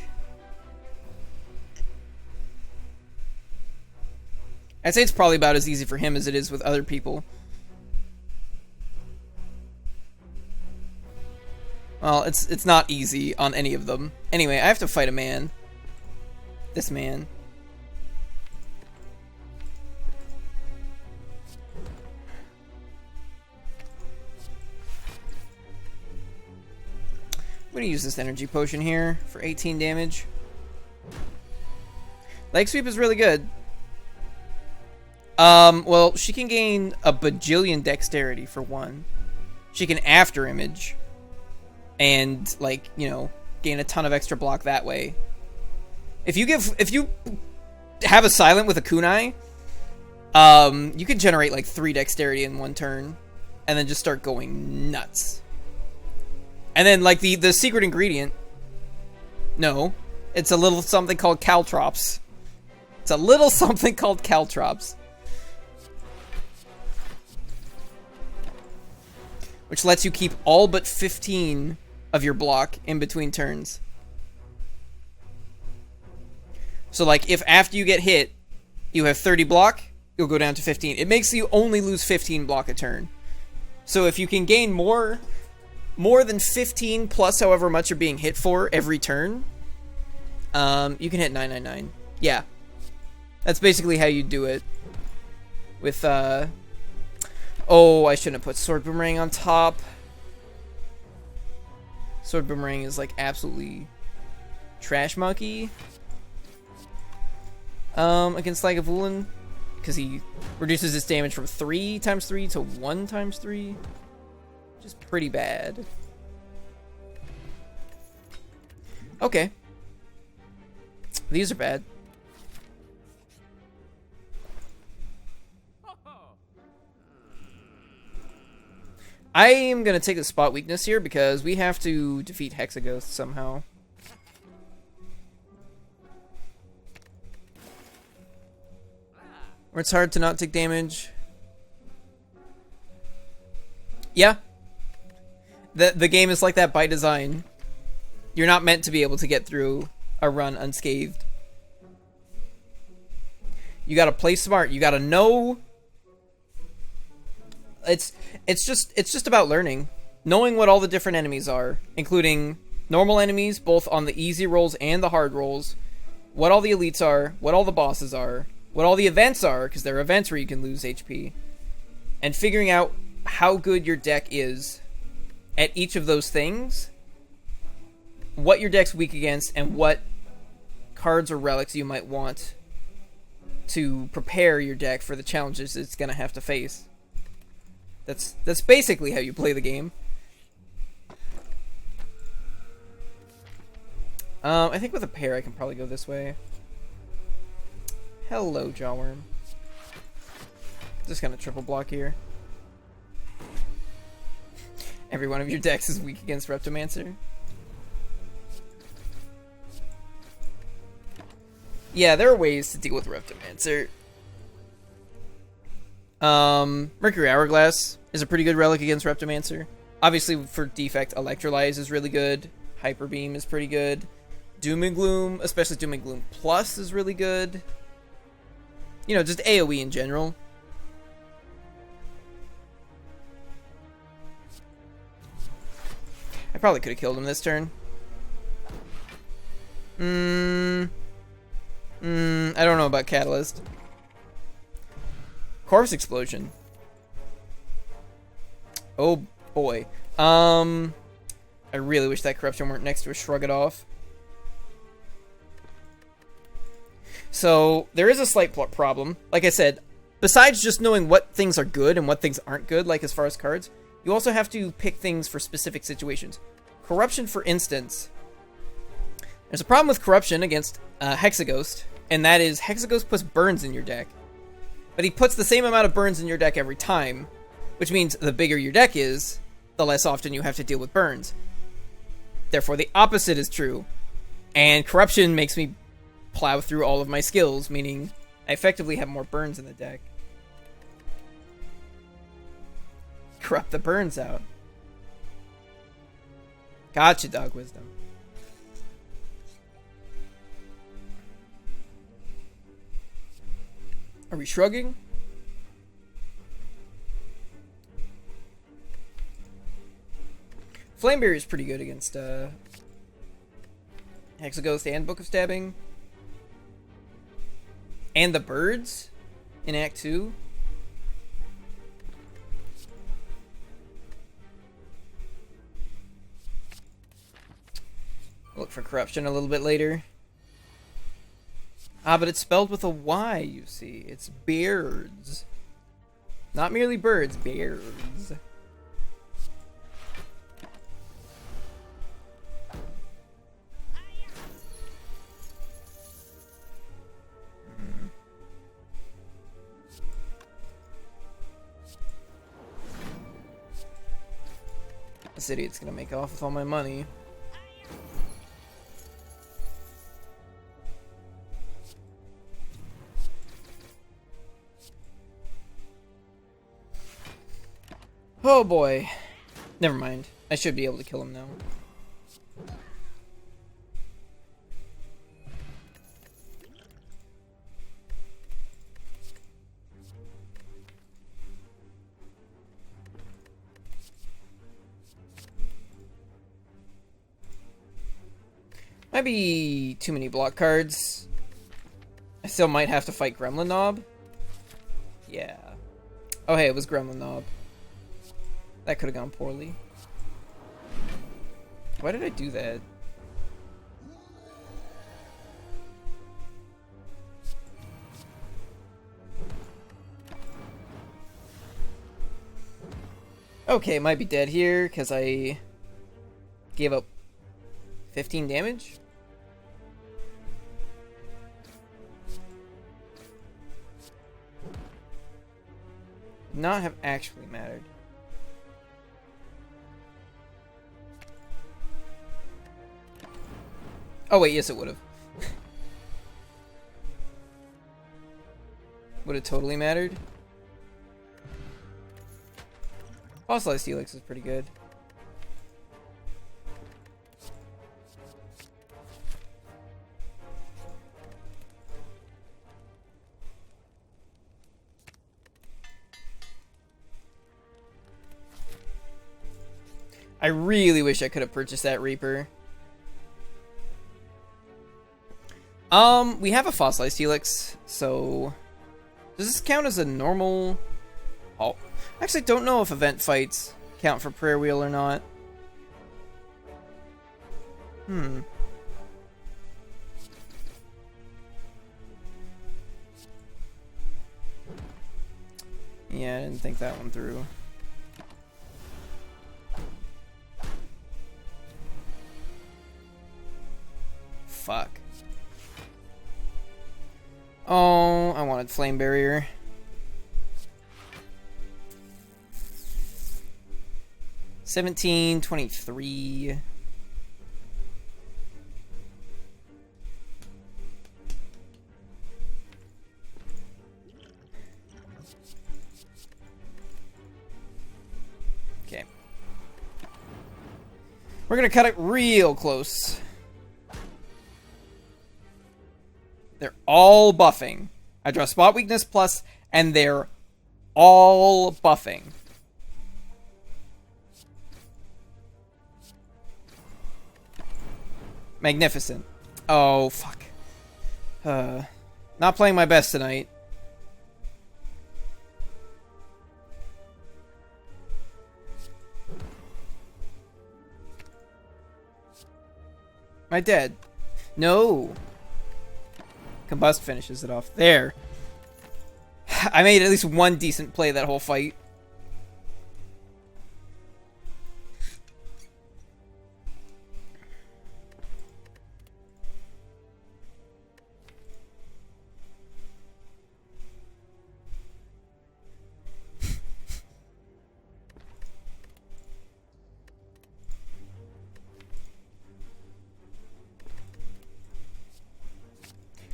I'd say it's probably about as easy for him as it is with other people. Well, it's not easy on any of them. Anyway, I have to fight a man. This man. I'm gonna use this energy potion here for 18 damage. Leg sweep is really good. Well, she can gain a bajillion dexterity for one. She can after image. And, like, you know, gain a ton of extra block that way. If you have a silent with a kunai, you can generate like 3 dexterity in one turn. And then just start going nuts. And then, like, the secret ingredient... No. It's a little something called caltrops. It's a little something called caltrops. Which lets you keep all but 15 of your block in between turns. So, like, if after you get hit, you have 30 block, you'll go down to 15. It makes you only lose 15 block a turn. So if you can gain more than 15 plus however much you're being hit for every turn, you can hit 999. Yeah. That's basically how you do it. With, oh, I shouldn't have put Sword Boomerang on top. Sword Boomerang is, like, absolutely trash monkey. Against Lagavulin. Because he reduces his damage from 3 times 3 to 1 times 3. Which is pretty bad. Okay. These are bad. I am going to take the spot weakness here because we have to defeat Hexaghost somehow. Where it's hard to not take damage. Yeah. The game is like that by design. You're not meant to be able to get through a run unscathed. You gotta play smart. You gotta know... It's just about learning. Knowing what all the different enemies are. Including normal enemies, both on the easy rolls and the hard rolls. What all the elites are. What all the bosses are. What all the events are, because there are events where you can lose HP. And figuring out how good your deck is at each of those things. What your deck's weak against, and what cards or relics you might want to prepare your deck for the challenges it's going to have to face. That's basically how you play the game. I think with a pair I can probably go this way. Hello, Jawworm. Just gonna triple block here. Every one of your decks is weak against Reptomancer. Yeah, there are ways to deal with Reptomancer. Mercury Hourglass is a pretty good relic against Reptomancer. Obviously, for defect, Electrolyze is really good. Hyper Beam is pretty good. Doom and Gloom, especially Doom and Gloom Plus, is really good. You know, just AoE in general. I probably could have killed him this turn. I don't know about Catalyst. Corpse Explosion. Oh boy. I really wish that Corruption weren't next to a Shrug It Off. So, there is a slight problem. Like I said, besides just knowing what things are good and what things aren't good, like as far as cards, you also have to pick things for specific situations. Corruption, for instance. There's a problem with Corruption against Hexaghost, and that is Hexaghost puts burns in your deck. But he puts the same amount of burns in your deck every time, which means the bigger your deck is, the less often you have to deal with burns. Therefore, the opposite is true. And Corruption makes me plow through all of my skills, meaning I effectively have more burns in the deck. Corrupt the burns out. Gotcha, Dog Wisdom. Are we shrugging? Flameberry is pretty good against Hexaghost and Book of Stabbing. And the birds in Act 2. Look for corruption a little bit later. Ah, but it's spelled with a Y, you see. It's beards. Not merely birds, beards. This idiot's gonna make off with all my money. Oh boy. Never mind. I should be able to kill him now. Might be too many block cards. I still might have to fight Gremlin Knob. Yeah. Oh hey, it was Gremlin Knob. That could have gone poorly. Why did I do that? Okay, might be dead here because I gave up 15 damage. Not have actually mattered. Oh wait, yes it would have. Would have totally mattered. Fossilized Helix is pretty good. I really wish I could have purchased that Reaper. We have a Fossilized Helix, so... Does this count as a normal... Oh, I actually don't know if event fights count for Prayer Wheel or not. Yeah, I didn't think that one through. Fuck. Oh, I wanted Flame Barrier. $17.23. Okay. We're gonna cut it real close. They're all buffing. I draw Spot Weakness plus, and they're all buffing. Magnificent. Oh, fuck. Not playing my best tonight. Am I dead? No. Combust finishes it off. There. I made at least one decent play that whole fight.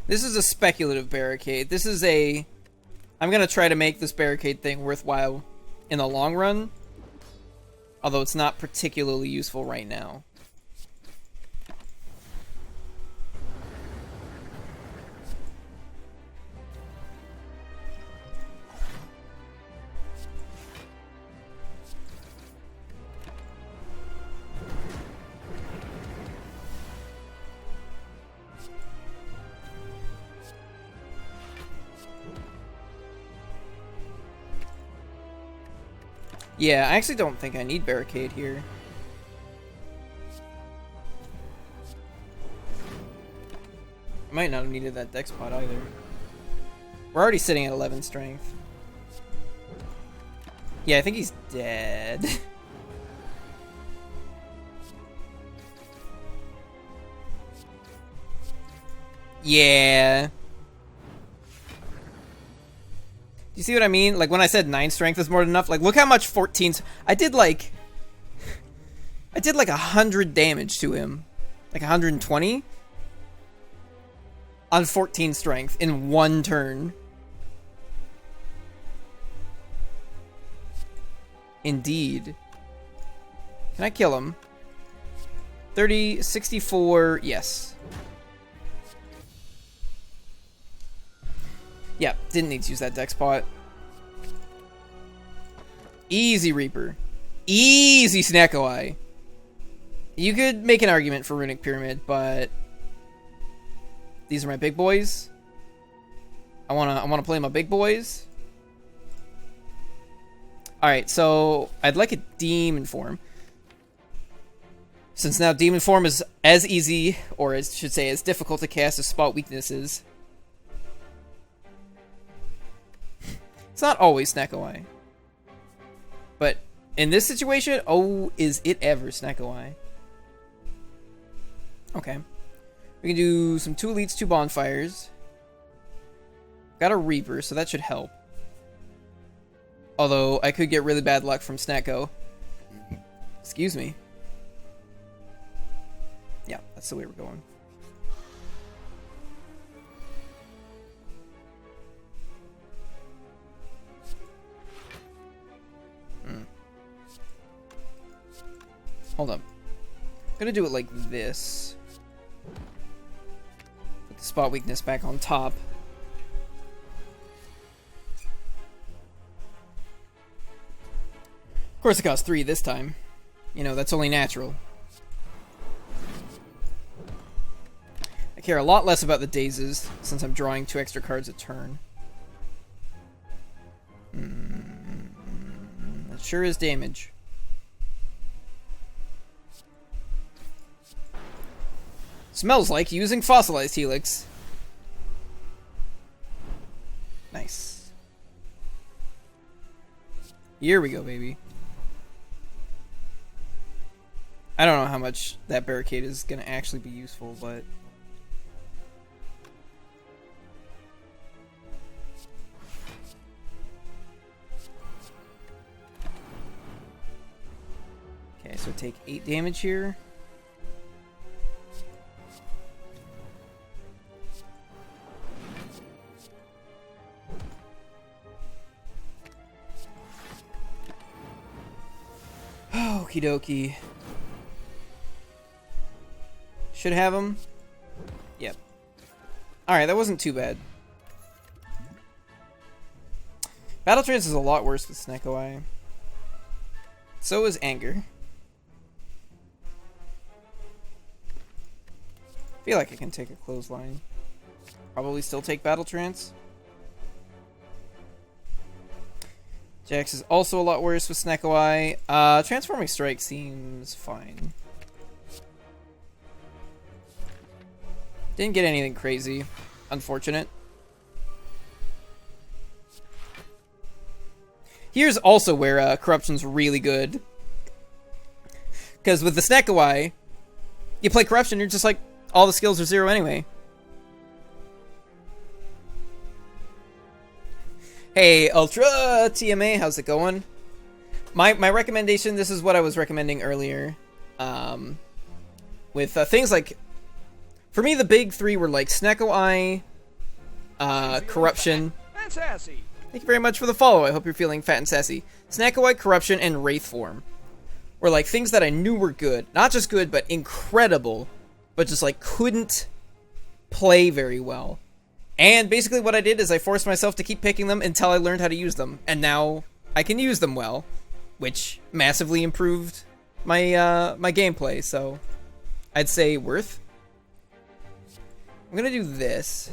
This is a speculative barricade. This is a... I'm going to try to make this barricade thing worthwhile in the long run. Although it's not particularly useful right now. Yeah, I actually don't think I need barricade here. I might not have needed that dex pot either. We're already sitting at 11 strength. Yeah, I think he's dead. Yeah. Do you see what I mean? Like when I said 9 strength is more than enough, like look how much 14. I did like 100 damage to him. Like 120 on 14 strength in one turn. Indeed. Can I kill him? 30, 64, yes. Yeah, didn't need to use that dex pot. Easy Reaper. Easy Snacko Eye. You could make an argument for Runic Pyramid, but these are my big boys. I wanna play my big boys. Alright, so I'd like a Demon Form. Since now Demon Form is as easy, or I should say as difficult to cast as Spot Weaknesses. It's not always Snacko Eye. But in this situation, oh, is it ever Snacko Eye. Okay. We can do some 2 elites, 2 bonfires. Got a Reaper, so that should help. Although, I could get really bad luck from Snacko. Excuse me. Yeah, that's the way we're going. Hold up. I'm gonna do it like this. Put the spot weakness back on top. Of course it costs 3 this time. You know, that's only natural. I care a lot less about the dazes, since I'm drawing 2 extra cards a turn. That sure is damage. Smells like using fossilized helix. Nice. Here we go, baby. I don't know how much that barricade is going to actually be useful, but... Okay, so take 8 damage here. Okie dokie. Should have him. Yep. Alright, that wasn't too bad. Battle Trance is a lot worse with Snacko Eye. So is Anger. I feel like I can take a clothesline. Probably still take Battle Trance. Jax is also a lot worse with Snacko Eye. Transforming Strike seems fine. Didn't get anything crazy. Unfortunate. Here's also where Corruption's really good. Because with the Snacko Eye, you play Corruption, you're just like, all the skills are 0 anyway. Hey, Ultra TMA, how's it going? My recommendation, this is what I was recommending earlier. With things like... For me, the big 3 were like Snacko Eye, Corruption. Thank you very much for the follow. I hope you're feeling fat and sassy. Snacko Eye, Corruption, and Wraith Form were like things that I knew were good. Not just good, but incredible. But just like couldn't play very well. And basically what I did is I forced myself to keep picking them until I learned how to use them. And now I can use them well. Which massively improved my my gameplay. So I'd say worth. I'm gonna do this.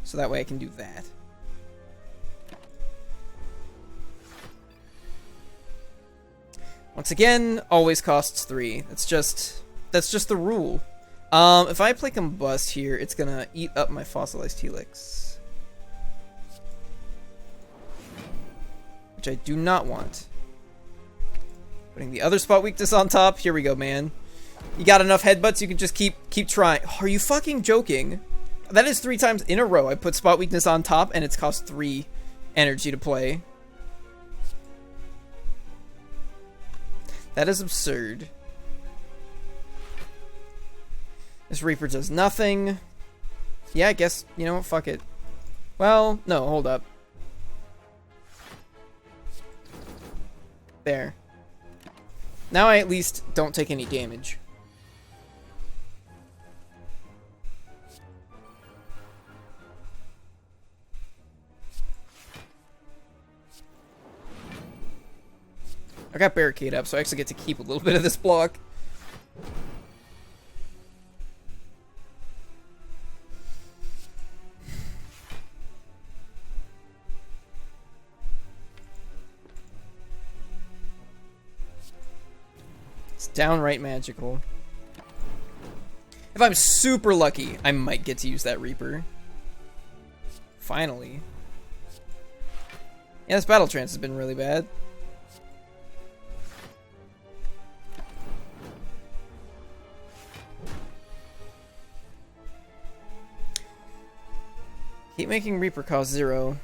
So that way I can do that. Once again, always costs 3. That's just the rule. If I play Combust here, it's gonna eat up my Fossilized Helix, which I do not want. Putting the other spot weakness on top. Here we go, man. You got enough headbutts, you can just keep trying. Are you fucking joking? That is 3 times in a row I put spot weakness on top, and it's cost 3 energy to play. That is absurd. This Reaper does nothing. Yeah, I guess, you know what, fuck it. Well, no, hold up. There. Now I at least don't take any damage. I got Barricade up, so I actually get to keep a little bit of this block. It's downright magical. If I'm super lucky, I might get to use that Reaper. Finally. Yeah, this battle trance has been really bad. Keep making Reaper cost 0.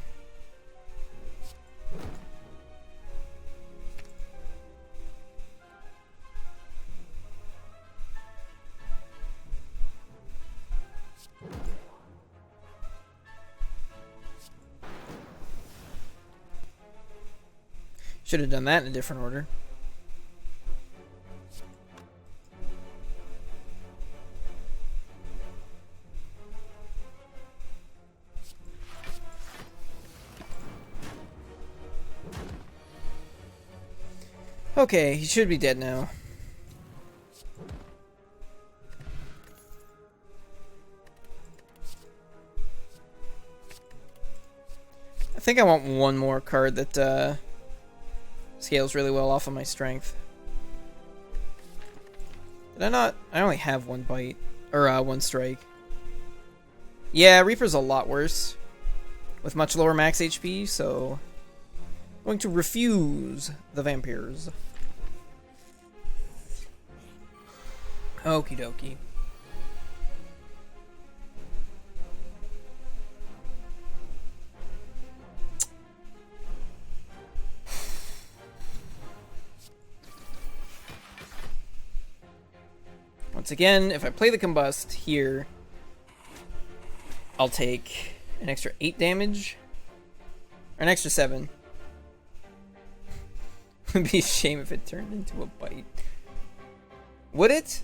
Should have done that in a different order. Okay, he should be dead now. I think I want one more card that scales really well off of my strength. Did I not? I only have 1 bite. Or 1 strike. Yeah, Reaper's a lot worse. With much lower max HP, so I'm going to refuse the vampires. Okie dokie. Once again, if I play the Combust here, I'll take an extra 8 damage. Or an extra 7. Would be a shame if it turned into a bite. Would it?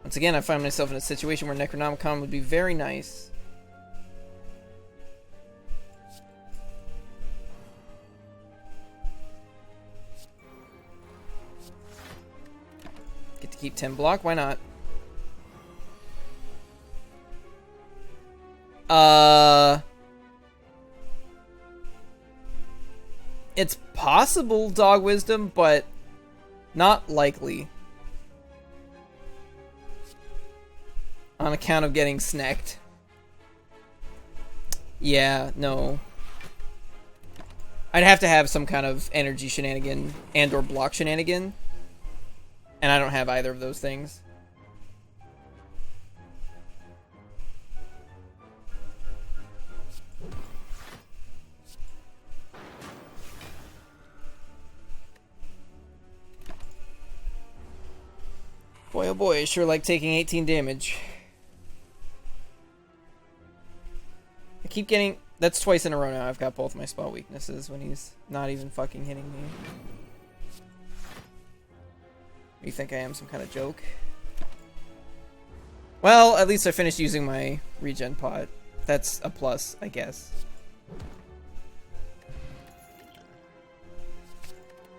Once again, I find myself in a situation where Necronomicon would be very nice. Get to keep 10 block, why not? It's possible, Dog Wisdom, but not likely. On account of getting snacked. Yeah, no. I'd have to have some kind of energy shenanigan and or block shenanigan. And I don't have either of those things. Boy, oh boy, I sure like taking 18 damage. I keep getting... That's twice in a row now I've got both my spot weaknesses when he's not even fucking hitting me. You think I am some kind of joke? Well, at least I finished using my regen pot. That's a plus, I guess.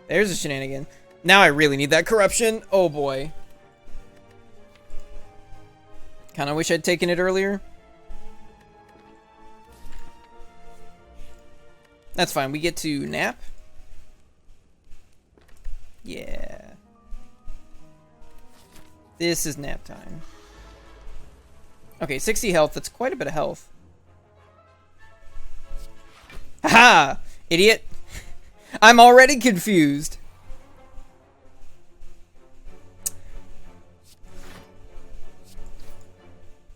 There's a shenanigan. Now I really need that corruption. Oh boy. Kinda wish I'd taken it earlier. That's fine. We get to nap. Yeah. This is nap time. Okay, 60 health. That's quite a bit of health. Haha! Idiot! I'm already confused.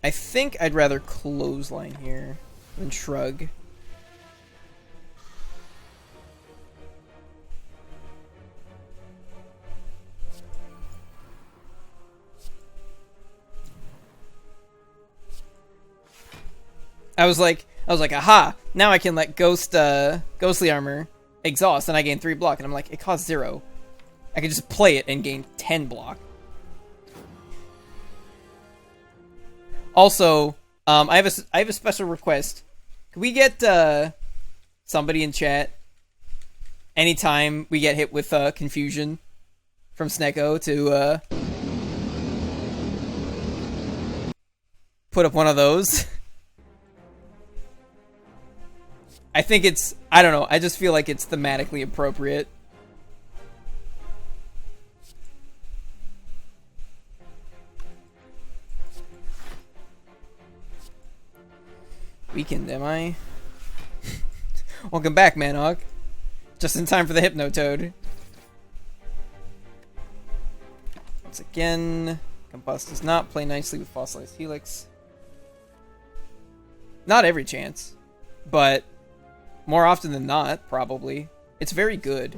I think I'd rather clothesline here than shrug. I was like, aha! Now I can let ghostly armor exhaust, and I gain 3 block. And I'm like, it costs 0. I could just play it and gain 10 block. Also, I have a special request. Can we get somebody in chat anytime we get hit with confusion from Snecko to put up one of those? I think it's, I don't know, I just feel like it's thematically appropriate. Weakened, am I? Welcome back, Manhawk. Just in time for the Hypnotoad. Once again, Combust does not play nicely with Fossilized Helix. Not every chance, but more often than not, probably. It's very good.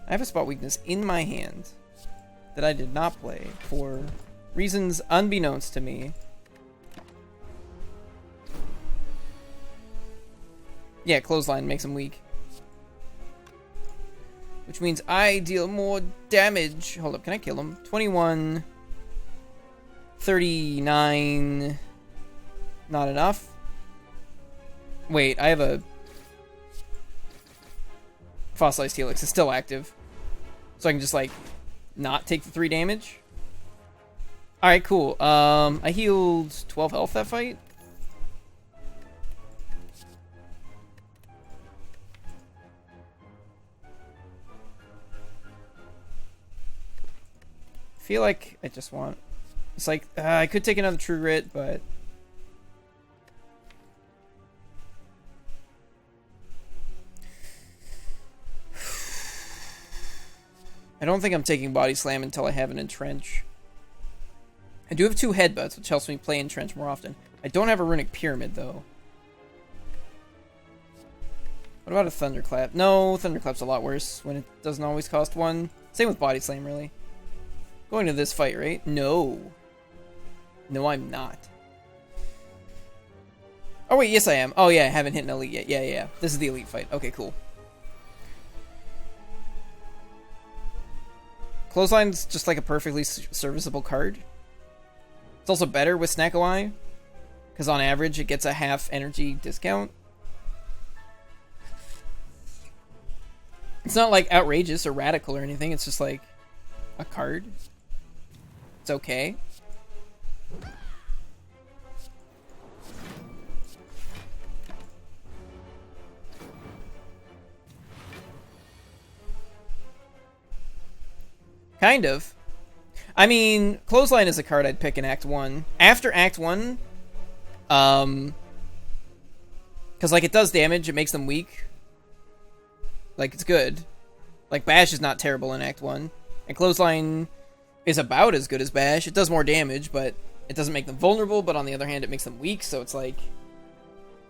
I have a spot weakness in my hand that I did not play for reasons unbeknownst to me. Yeah, clothesline makes him weak. Which means I deal more damage. Hold up, can I kill him? 21... 39... Not enough. Wait, I have a Fossilized Helix. It's still active. So I can just, like, not take the 3 damage. Alright, cool. I healed 12 health that fight. I feel like I just want... It's like, I could take another True Grit, but... I don't think I'm taking Body Slam until I have an Entrench. I do have 2 Headbutts, which helps me play Entrench more often. I don't have a Runic Pyramid, though. What about a Thunderclap? No, Thunderclap's a lot worse when it doesn't always cost 1. Same with Body Slam, really. Going to this fight, right? No. No, I'm not. Oh, wait, yes, I am. Oh, yeah, I haven't hit an Elite yet. Yeah. This is the Elite fight. Okay, cool. Clothesline's just like a perfectly serviceable card. It's also better with Snacko Eye, because on average it gets a half energy discount. It's not like outrageous or radical or anything, it's just like a card. It's okay. Kind of. I mean, Clothesline is a card I'd pick in Act 1. After Act 1, because, like, it does damage, it makes them weak. Like, it's good. Like, Bash is not terrible in Act 1. And Clothesline is about as good as Bash. It does more damage, but it doesn't make them vulnerable, but on the other hand, it makes them weak, so it's, like,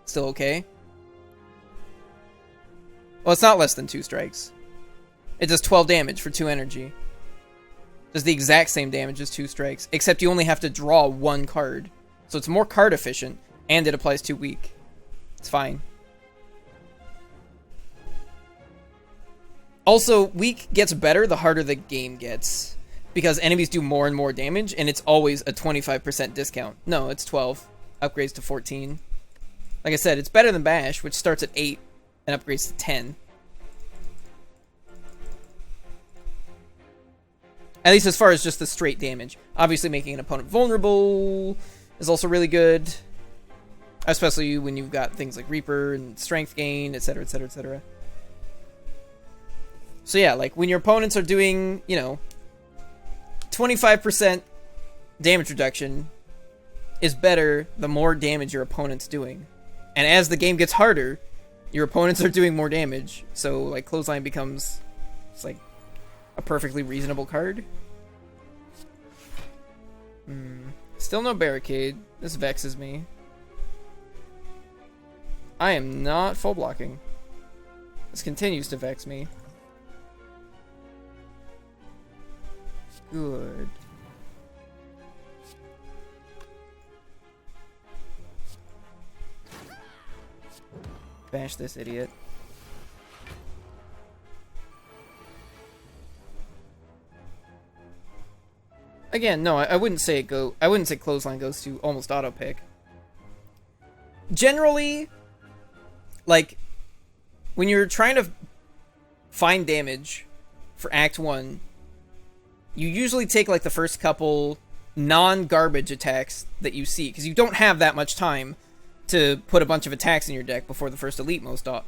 still okay. Well, it's not less than 2 strikes. It does 12 damage for 2 energy. Does the exact same damage as 2 strikes, except you only have to draw 1 card. So it's more card efficient, and it applies to weak. It's fine. Also, weak gets better the harder the game gets, because enemies do more and more damage, and it's always a 25% discount. No, it's 12. Upgrades to 14. Like I said, it's better than Bash, which starts at 8 and upgrades to 10. At least as far as just the straight damage. Obviously making an opponent vulnerable is also really good. Especially when you've got things like Reaper and strength gain, etc, etc, etc. So yeah, like when your opponents are doing, you know, 25% damage reduction is better the more damage your opponent's doing. And as the game gets harder, your opponents are doing more damage. So like Clothesline becomes it's like a perfectly reasonable card. Still no barricade. This vexes me. I am not full blocking. This continues to vex me. Good. Bash this idiot. Again, no, I wouldn't say I wouldn't say Clothesline goes to almost auto pick. Generally, like when you're trying to find damage for Act 1, you usually take like the first couple non-garbage attacks that you see, because you don't have that much time to put a bunch of attacks in your deck before the first elite most of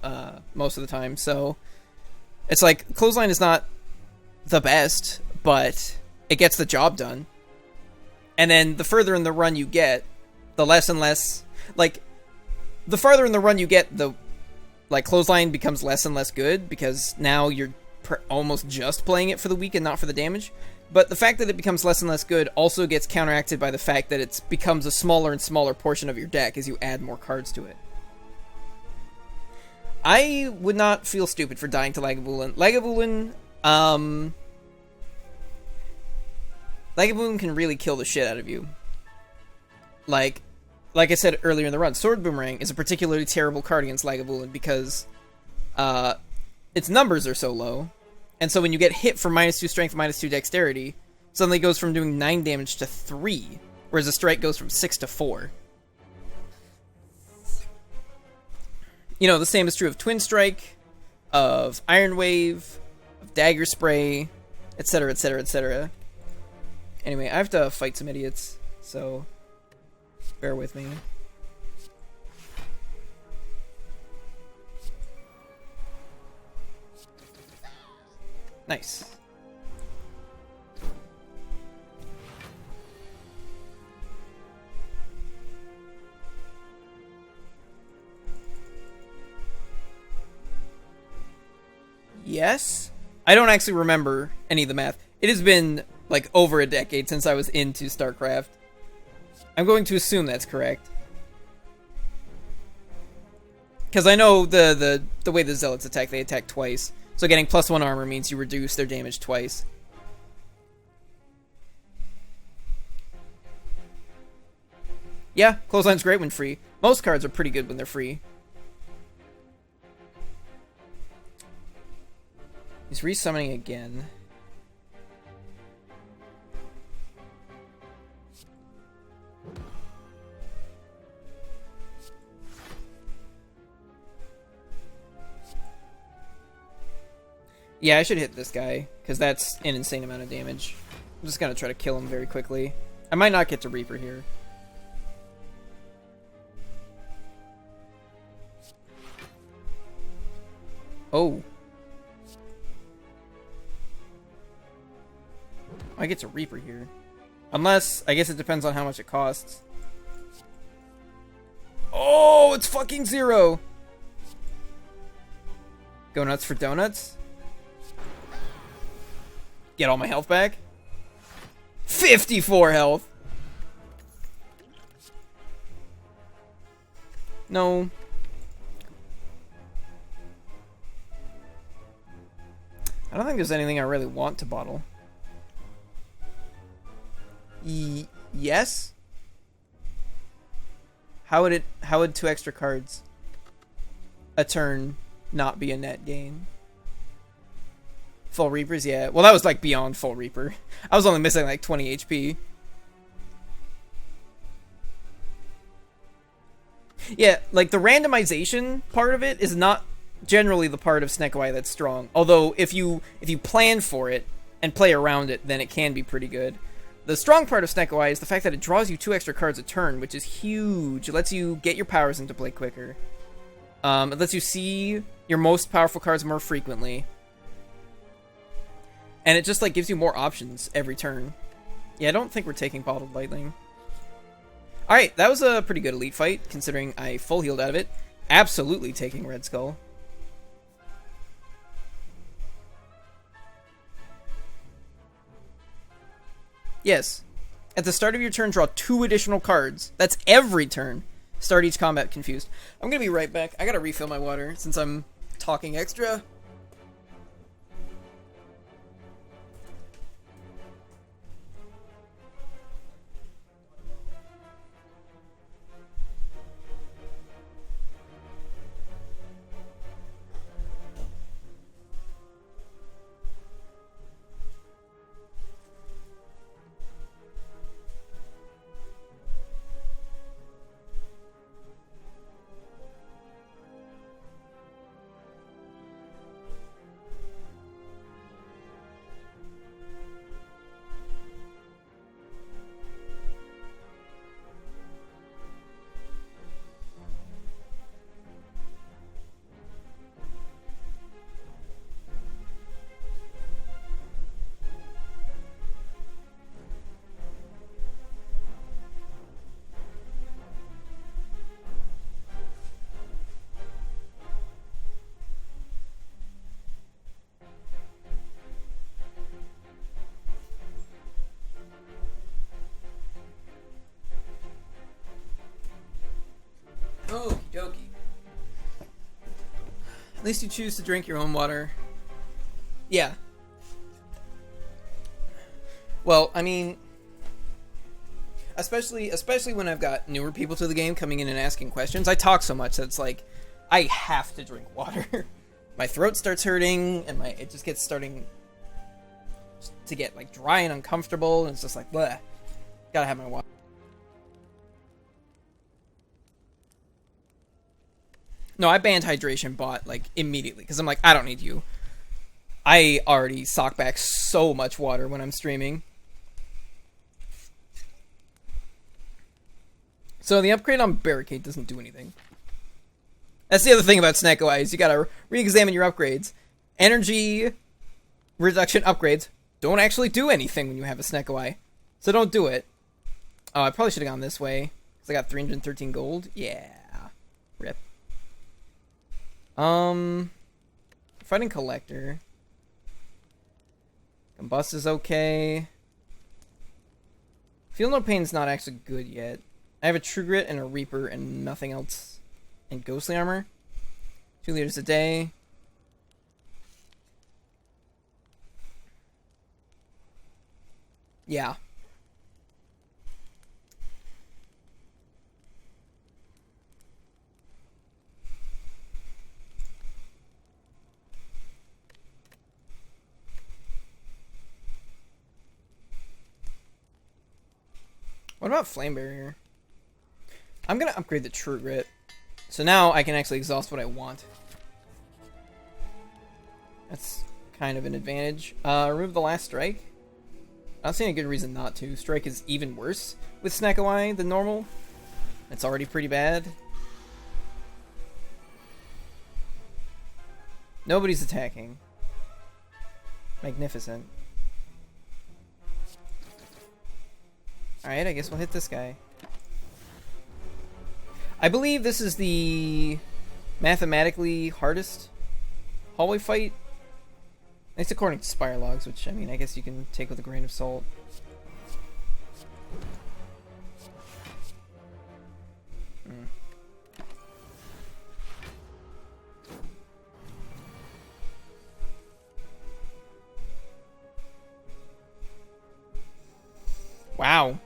the time. So it's like Clothesline is not the best, but it gets the job done. And then the further in the run you get, the less and less, like the farther in the run you get, the like Clothesline becomes less and less good, because now you're almost just playing it for the weak and not for the damage. But the fact that it becomes less and less good also gets counteracted by the fact that it becomes a smaller and smaller portion of your deck as you add more cards to it. I would not feel stupid for dying to Lagavulin. Lagavulin can really kill the shit out of you. Like I said earlier in the run, Sword Boomerang is a particularly terrible card against Lagavulin because its numbers are so low. And so when you get hit for -2 strength, -2 dexterity, suddenly it goes from doing 9 damage to 3, whereas a strike goes from 6 to 4. You know, the same is true of Twin Strike, of Iron Wave, of Dagger Spray, etc, etc, etc. Anyway, I have to fight some idiots, so bear with me. Nice. Yes? I don't actually remember any of the math. It has been like over a decade since I was into StarCraft. I'm going to assume that's correct. Because I know the way the Zealots attack, they attack twice. So getting +1 armor means you reduce their damage twice. Yeah, Clothesline's great when free. Most cards are pretty good when they're free. He's resummoning again. Yeah, I should hit this guy, because that's an insane amount of damage. I'm just gonna try to kill him very quickly. I might not get to Reaper here. Oh. I get to Reaper here. Unless, I guess it depends on how much it costs. Oh, it's fucking 0! Go nuts for donuts? Get all my health back. 54 health. No. I don't think there's anything I really want to bottle. Yes? How would 2 extra cards a turn not be a net gain? Full Reapers, yeah. Well, that was like beyond full Reaper. I was only missing like 20 HP. Yeah, like the randomization part of it is not generally the part of Sneckai that's strong. Although if you plan for it, and play around it, then it can be pretty good. The strong part of Snake Eye is the fact that it draws you 2 extra cards a turn, which is huge. It lets you get your powers into play quicker. It lets you see your most powerful cards more frequently. And it just, like, gives you more options every turn. Yeah, I don't think we're taking Bottled Lightning. Alright, that was a pretty good elite fight, considering I full healed out of it. Absolutely taking Red Skull. Yes. At the start of your turn, draw 2 additional cards. That's every turn. Start each combat confused. I'm gonna be right back. I gotta refill my water, since I'm talking extra. Okie dokie. At least you choose to drink your own water. Yeah. Well, I mean, especially when I've got newer people to the game coming in and asking questions, I talk so much that it's like, I have to drink water. My throat starts hurting, and it just gets starting to get, like, dry and uncomfortable, and it's just like, bleh. Gotta have my water. No, I banned Hydration Bot, like, immediately, because I'm like, I don't need you. I already sock back so much water when I'm streaming. So the upgrade on Barricade doesn't do anything. That's the other thing about Snake Eye, is you gotta re-examine your upgrades. Energy reduction upgrades don't actually do anything when you have a Snake Eye. So don't do it. Oh, I probably should have gone this way, because I got 313 gold. Yeah. Rip. Fighting Collector. Combust is okay. Feel No Pain's not actually good yet. I have a True Grit and a Reaper and nothing else. And Ghostly Armor. 2 liters a day. Yeah. What about Flame Barrier? I'm gonna upgrade the True Grit. So now I can actually exhaust what I want. That's kind of an advantage. Remove the last strike. I don't see any good reason not to. Strike is even worse with Snake Eye than normal. It's already pretty bad. Nobody's attacking. Magnificent. Alright, I guess we'll hit this guy. I believe this is the mathematically hardest hallway fight. At least according to Spire logs, which, I mean, I guess you can take with a grain of salt. Wow.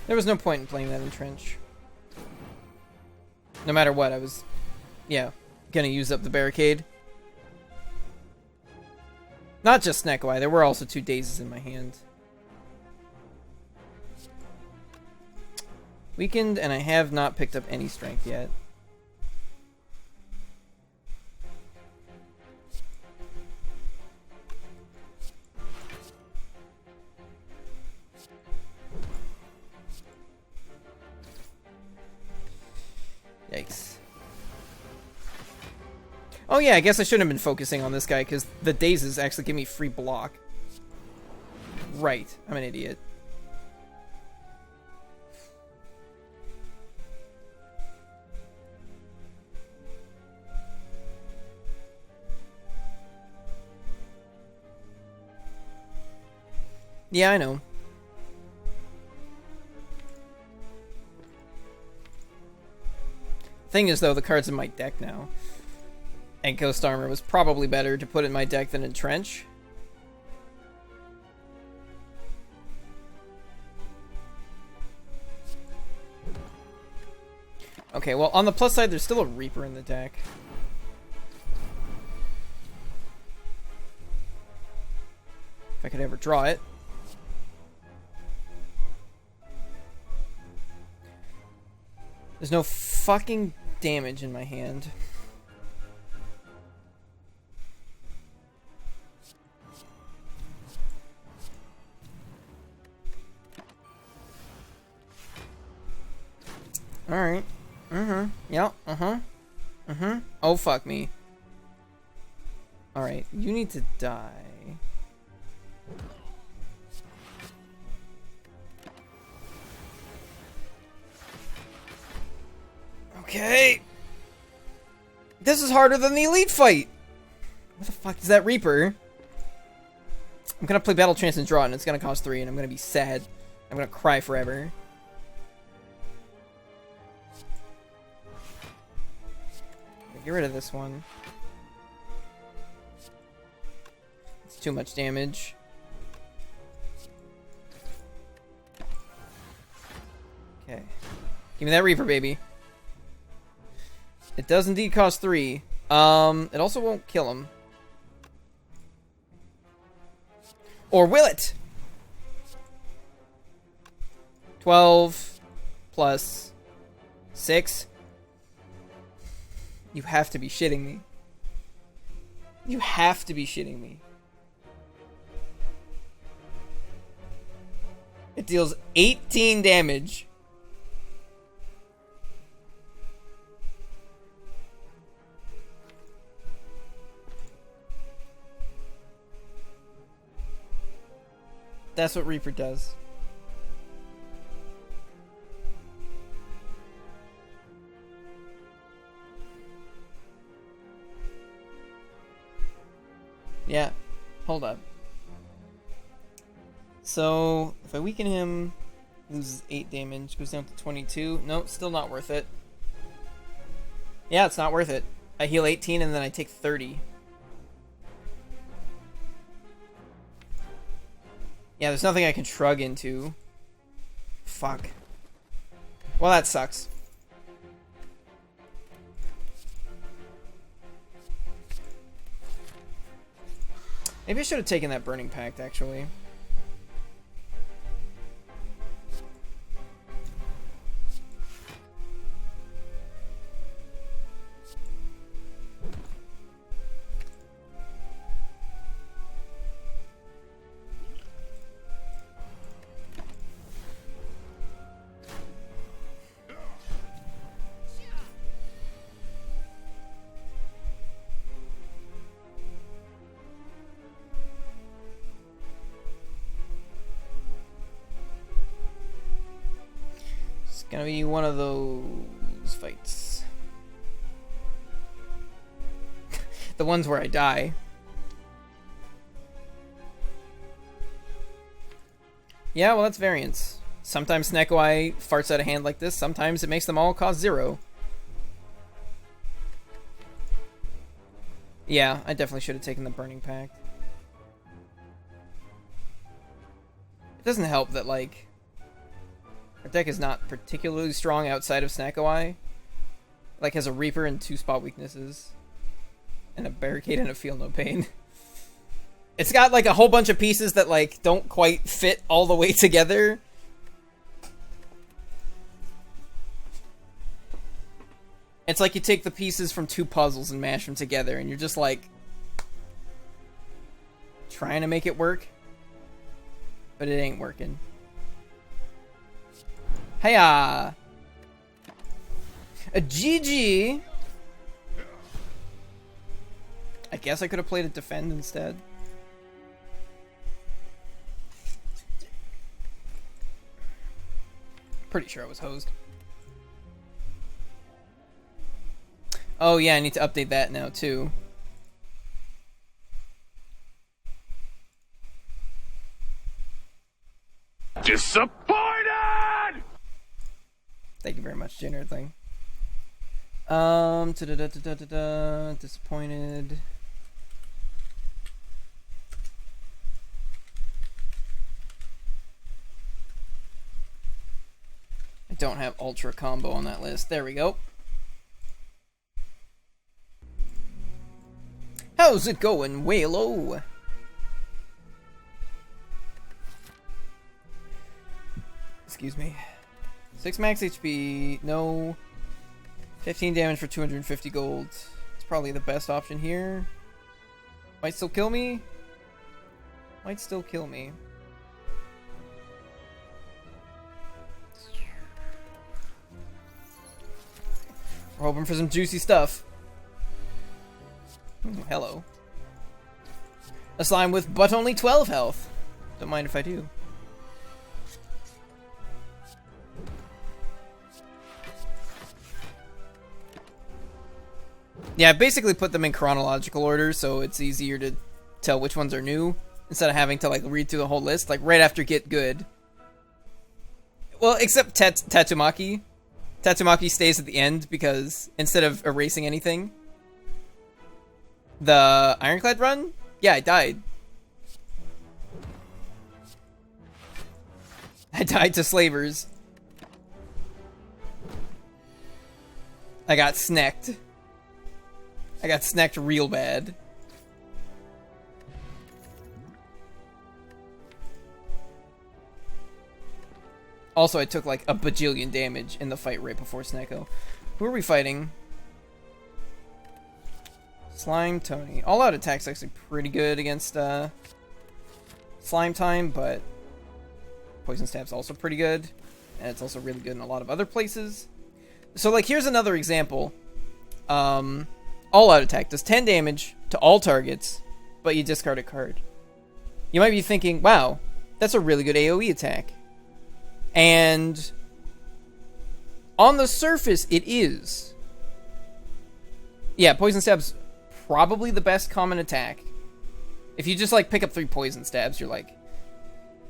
There was no point in playing that in Trench. No matter what, I was, yeah, gonna use up the barricade. Not just Snake Eye, there were also 2 dazes in my hand. Weakened, and I have not picked up any strength yet. Yikes. Oh yeah, I guess I shouldn't have been focusing on this guy, because the dazes actually give me free block. Right, I'm an idiot. Yeah, I know. Thing is, though, the card's in my deck now. And Ghost Armor was probably better to put in my deck than Entrench. Okay, well, on the plus side, there's still a Reaper in the deck. If I could ever draw it. There's no fucking damage in my hand. Alright. Yep. Oh, fuck me. Alright. You need to die. Okay. This is harder than the Elite fight. What the fuck is that Reaper? I'm gonna play Battle Trance and draw, and it's gonna cost 3, and I'm gonna be sad. I'm gonna cry forever. Get rid of this one. It's too much damage. Okay. Give me that Reaper, baby. It does indeed cost 3. It also won't kill him. Or will it? 12 plus 6. You have to be shitting me. You have to be shitting me. It deals 18 damage. That's what Reaper does. Yeah, hold up. So, if I weaken him, loses 8 damage, goes down to 22. Nope, still not worth it. Yeah, it's not worth it. I heal 18 and then I take 30. Yeah, there's nothing I can shrug into. Fuck. Well, that sucks. Maybe I should have taken that Burning Pact, actually. Gonna be one of those fights. The ones where I die. Yeah, well, that's variance. Sometimes Sneko-Eye farts out of hand like this, sometimes it makes them all cost 0. Yeah, I definitely should have taken the Burning Pact. It doesn't help that, like, our deck is not particularly strong outside of Sneko-Eye. Like, has a Reaper and 2 spot weaknesses. And a Barricade and a Feel No Pain. It's got, like, a whole bunch of pieces that, like, don't quite fit all the way together. It's like you take the pieces from two puzzles and mash them together, and you're just like trying to make it work, but it ain't working. Hiya! A GG! I guess I could have played a defend instead. Pretty sure I was hosed. Oh yeah, I need to update that now too. Disappointed! Thank you very much, Nerdling. Disappointed. I don't have Ultra Combo on that list. There we go. How's it going, Whalo? Excuse me. 6 max HP, no. 15 damage for 250 gold. It's probably the best option here. Might still kill me. Might still kill me. We're hoping for some juicy stuff. Ooh, hello. A slime with but only 12 health. Don't mind if I do. Yeah, I basically put them in chronological order, so it's easier to tell which ones are new, instead of having to like read through the whole list, like right after Get Good. Well, except Tatsumaki. Tatsumaki stays at the end because instead of erasing anything. The Ironclad run? Yeah, I died. I died to slavers. I got snacked. I got snacked real bad. Also, I took like a bajillion damage in the fight right before Snecko. Who are we fighting? Slime Tony. All-out attack's actually pretty good against Slime Time, but Poison Stab's also pretty good. And it's also really good in a lot of other places. So, like, here's another example. All-out attack does 10 damage to all targets, but you discard a card. You might be thinking, wow, that's a really good AoE attack. And on the surface, it is. Yeah, Poison Stab's probably the best common attack. If you just, like, pick up 3 Poison Stabs, you're, like,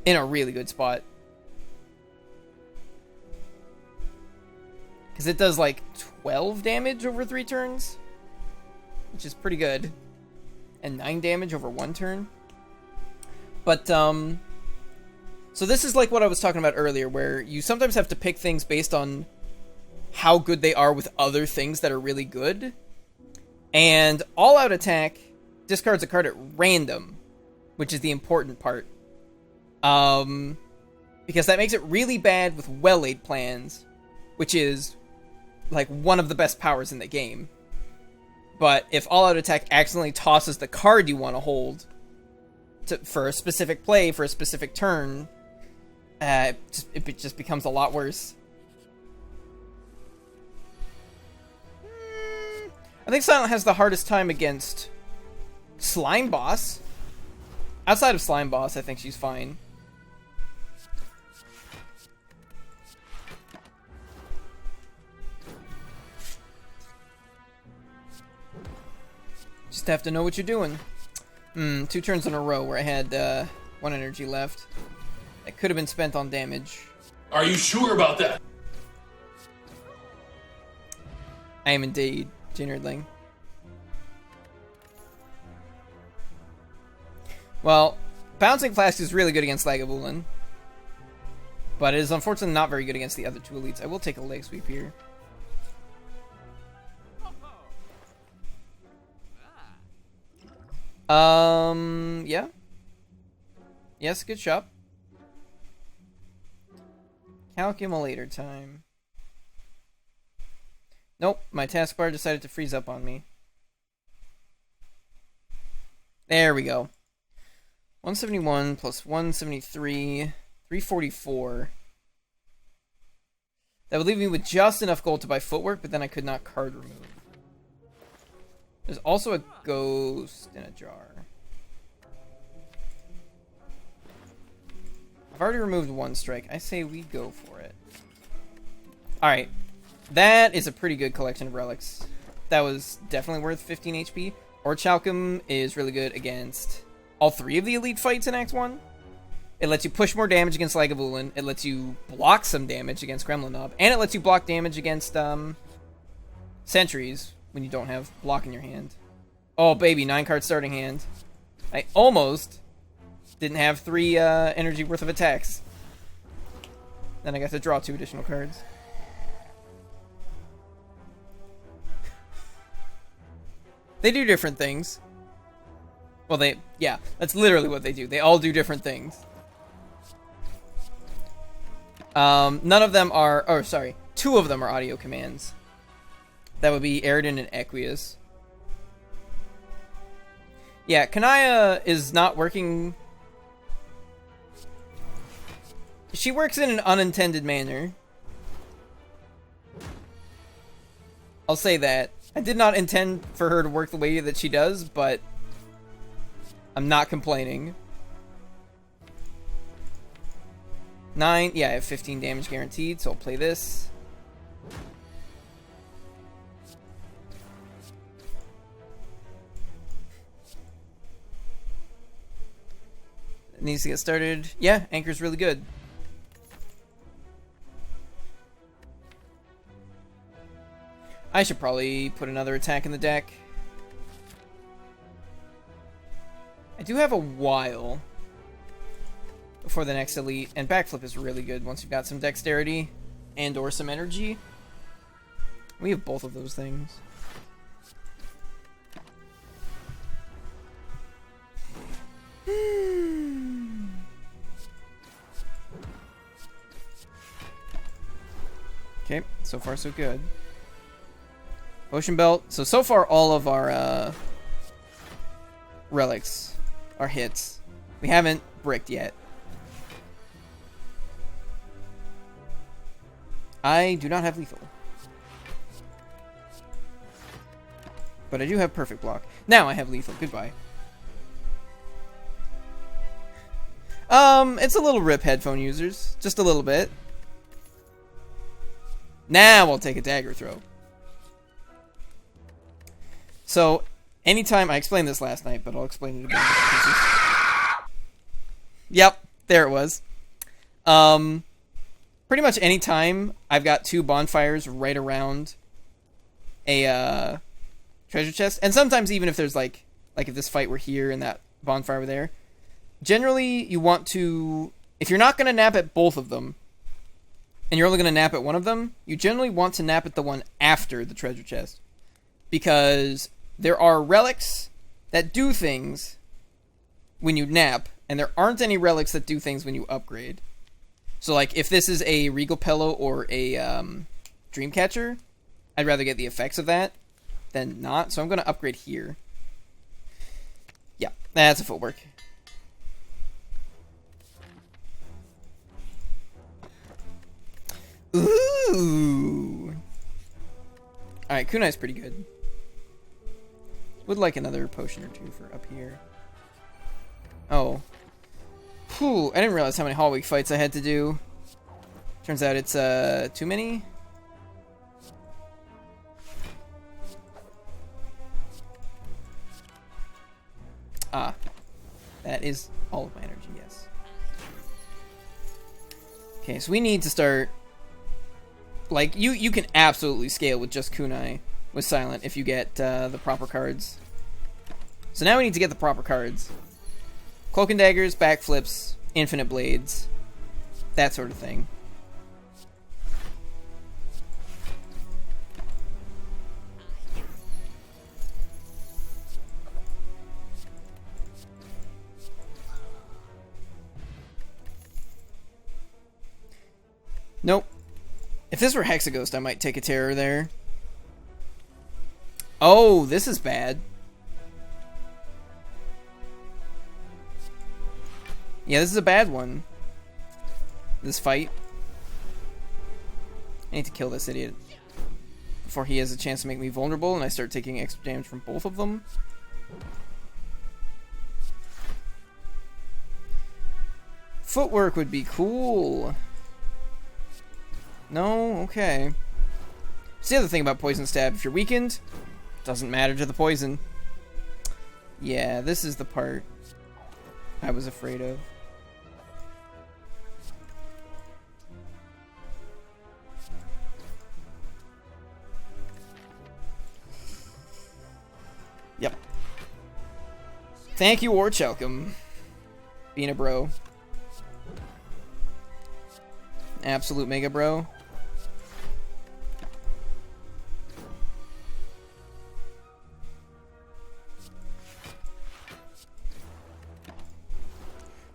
in a really good spot. Because it does, like, 12 damage over 3 turns. Which is pretty good. And 9 damage over 1 turn. But, so this is like what I was talking about earlier, where you sometimes have to pick things based on how good they are with other things that are really good. And all-out attack discards a card at random, which is the important part. Because that makes it really bad with well-laid plans, which is like one of the best powers in the game. But if all-out attack accidentally tosses the card you want to hold for a specific play, for a specific turn, it just becomes a lot worse. I think Silent has the hardest time against Slime Boss. Outside of Slime Boss, I think she's fine. Just have to know what you're doing. 2 turns in a row where I had 1 energy left. That could have been spent on damage. Are you sure about that? I am indeed, Nerdling. Well, Bouncing Flask is really good against Lagavulin. But it is unfortunately not very good against the other 2 elites. I will take a leg sweep here. Yeah. Yes, good shot. Calculator time. Nope, my taskbar decided to freeze up on me. There we go. 171 plus 173, 344. That would leave me with just enough gold to buy footwork, but then I could not card remove. There's also a ghost in a jar. I've already removed one strike. I say we go for it. Alright. That is a pretty good collection of relics. That was definitely worth 15 HP. Orichalcum is really good against all three of the elite fights in Act 1. It lets you push more damage against Lagavulin. It lets you block some damage against Kremlinov. And it lets you block damage against sentries when you don't have block in your hand. Oh, baby, 9-card starting hand. I almost didn't have 3 energy worth of attacks. Then I got to draw 2 additional cards. They do different things. Well, yeah, that's literally what they do. They all do different things. None of them are, oh, sorry, 2 of them are audio commands. That would be Eridan and Equius. Yeah, Kanaya is not working. She works in an unintended manner. I'll say that. I did not intend for her to work the way that she does, but I'm not complaining. 9, yeah, I have 15 damage guaranteed, so I'll play this. It needs to get started. Yeah, Anchor's really good. I should probably put another attack in the deck. I do have a while before the next elite, and backflip is really good once you've got some dexterity and or some energy. We have both of those things. Okay, so far so good. Ocean Belt. So far all of our relics are hits. We haven't bricked yet. I do not have lethal. But I do have perfect block. Now I have lethal. Goodbye. It's a little rip headphone users. Just a little bit. Now I'll take a dagger throw. So, anytime, I explained this last night, but I'll explain it again. Yep, there it was. Pretty much anytime I've got 2 bonfires right around a treasure chest, and sometimes even if there's like if this fight were here and that bonfire were there, generally you want to, if you're not going to nap at both of them, and you're only going to nap at one of them, you generally want to nap at the one after the treasure chest. Because there are relics that do things when you nap, and there aren't any relics that do things when you upgrade. So, like, if this is a Regal Pillow or a Dreamcatcher, I'd rather get the effects of that than not. So I'm going to upgrade here. Yeah, that's a footwork. Ooh! Alright, Kunai's pretty good. Would like another potion or 2 for up here. Oh. Whew, I didn't realize how many Hall Week fights I had to do. Turns out it's, too many. Ah. That is all of my energy, yes. Okay, so we need to start... Like, you can absolutely scale with just Kunai with Silent if you get the proper cards. So now we need to get the proper cards. Cloak and Daggers, Backflips, Infinite Blades, that sort of thing. Nope. If this were Hexaghost, I might take a Terror there. Oh, this is bad. Yeah, this is a bad one. This fight. I need to kill this idiot before he has a chance to make me vulnerable and I start taking extra damage from both of them. Footwork would be cool. No? Okay. It's the other thing about Poison Stab. If you're weakened, it doesn't matter to the poison. Yeah, this is the part I was afraid of. Yep. Thank you, Warchelcum. Being a bro. Absolute mega bro.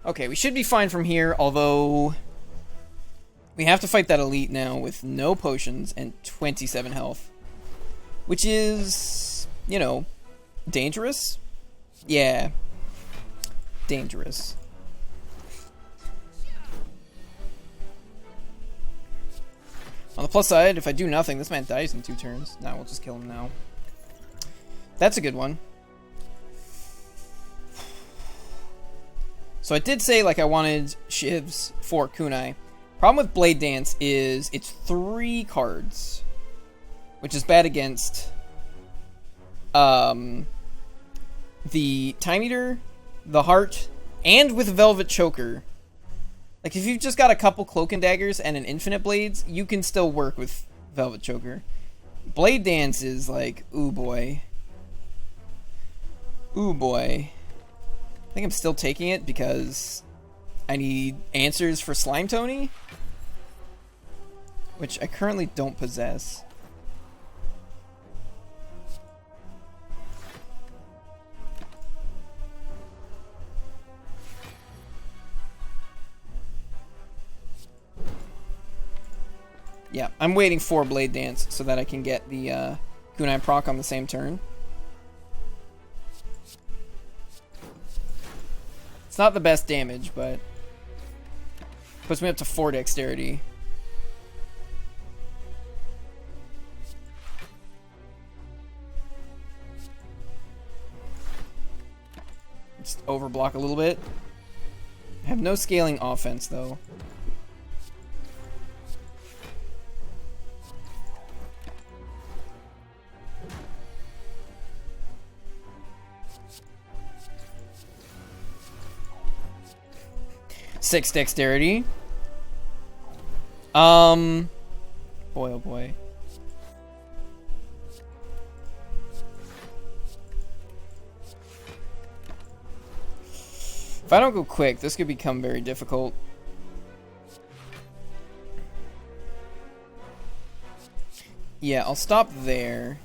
Okay, we should be fine from here, although we have to fight that elite now with no potions and 27 health. Which is, you know, dangerous? Yeah. Dangerous. On the plus side, if I do nothing, this man dies in 2 turns. Nah, we'll just kill him now. That's a good one. So I did say, like, I wanted Shivs for Kunai. Problem with Blade Dance is it's 3 cards. Which is bad against the Time Eater, the Heart, and with Velvet Choker. Like, if you've just got a couple Cloak and Daggers and an Infinite Blades, you can still work with Velvet Choker. Blade Dance is like, ooh boy. Ooh boy. I think I'm still taking it because I need answers for Slime Tony, which I currently don't possess. Yeah, I'm waiting for Blade Dance so that I can get the Kunai proc on the same turn. It's not the best damage, but puts me up to 4 dexterity. Just overblock a little bit. I have no scaling offense, though. Six dexterity. Boy, oh boy. If I don't go quick, this could become very difficult. Yeah, I'll stop there.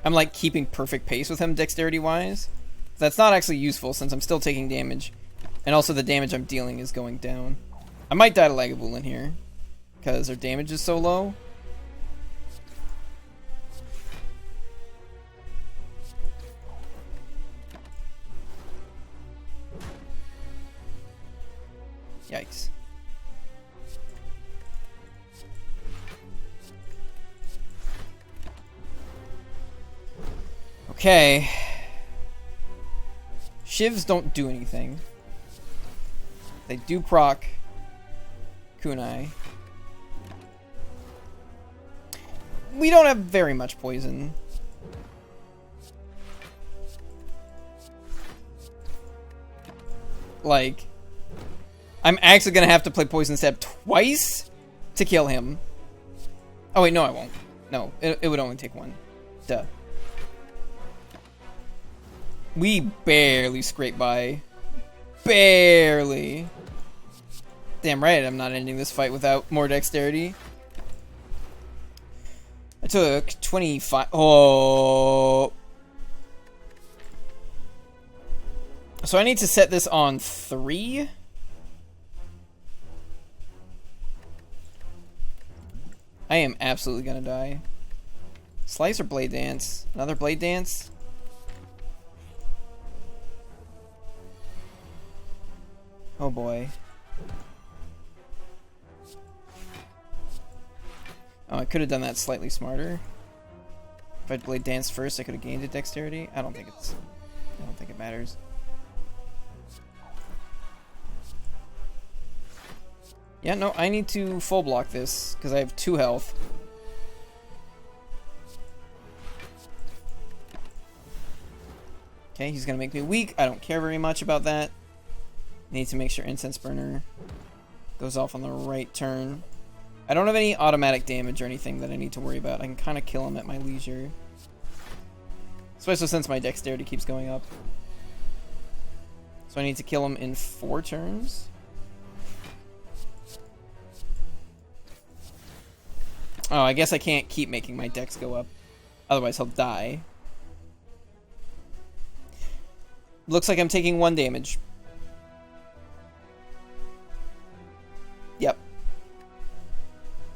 I'm like keeping perfect pace with him dexterity wise. That's not actually useful since I'm still taking damage. And also the damage I'm dealing is going down. I might die to Lagavulin here because their damage is so low. Yikes. Okay. Shivs don't do anything. They do proc Kunai. We don't have very much poison. Like, I'm actually gonna have to play Poison Stab twice to kill him. Oh wait, no I won't. No, it would only take 1. Duh. We barely scrape by. Barely. Damn right I'm not ending this fight without more dexterity. I took 25. Oh. So I need to set this on 3. I am absolutely gonna die. Slice or Blade Dance? Another Blade Dance? Oh boy. Oh, I could have done that slightly smarter. If I'd Blade Dance first, I could have gained a dexterity. I don't think it matters. Yeah, no, I need to full block this because I have 2 health. Okay, he's gonna make me weak. I don't care very much about that. Need to make sure Incense Burner goes off on the right turn. I don't have any automatic damage or anything that I need to worry about. I can kind of kill him at my leisure. Especially since my dexterity keeps going up. So I need to kill him in 4 turns. Oh, I guess I can't keep making my dex go up. Otherwise he'll die. Looks like I'm taking 1 damage. Yep.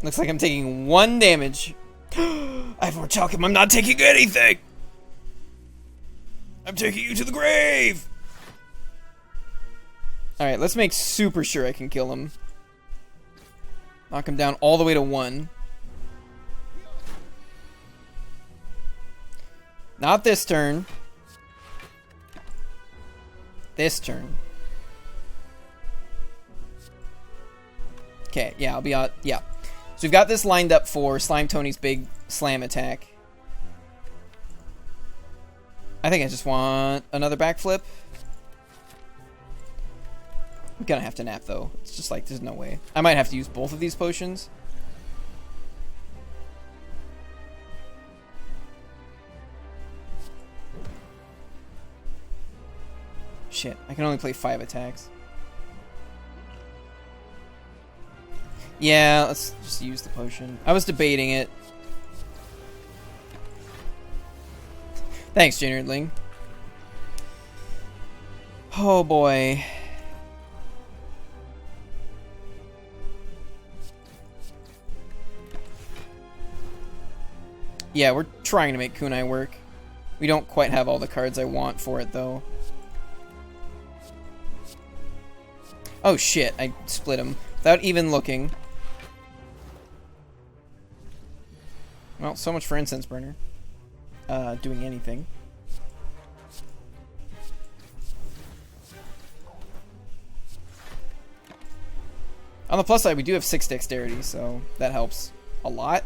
Looks like I'm taking 1 damage. I have more talcum. I'm not taking anything. I'm taking you to the grave. Alright, let's make super sure I can kill him. Knock him down all the way to 1. Not this turn. This turn. Okay, yeah, I'll be out. Yeah. So we've got this lined up for Slime Tony's big slam attack. I think I just want another backflip. I'm gonna have to nap though. It's just like, there's no way. I might have to use both of these potions. Shit, I can only play 5 attacks. Yeah, let's just use the potion. I was debating it. Thanks, Juniorling. Oh boy. Yeah, we're trying to make Kunai work. We don't quite have all the cards I want for it, though. Oh shit, I split him without even looking. Well, so much for Incense Burner. Doing anything. On the plus side, we do have 6 dexterity, so that helps a lot.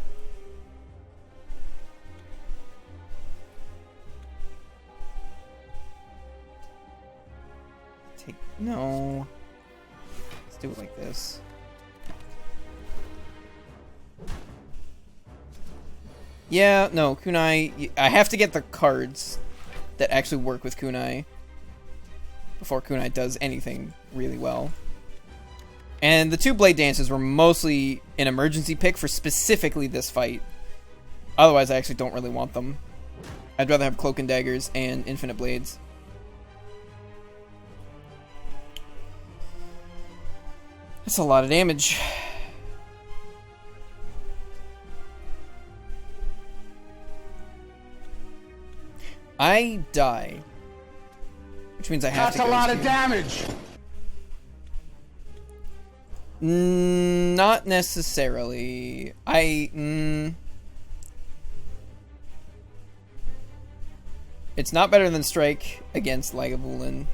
No. Let's do it like this. Yeah, no, Kunai... I have to get the cards that actually work with Kunai before Kunai does anything really well. And the 2 Blade Dances were mostly an emergency pick for specifically this fight. Otherwise, I actually don't really want them. I'd rather have Cloak and Daggers and Infinite Blades. That's a lot of damage. I die. Which means I have to go. That's a lot of damage! Not necessarily. It's not better than Strike against Lagavulin.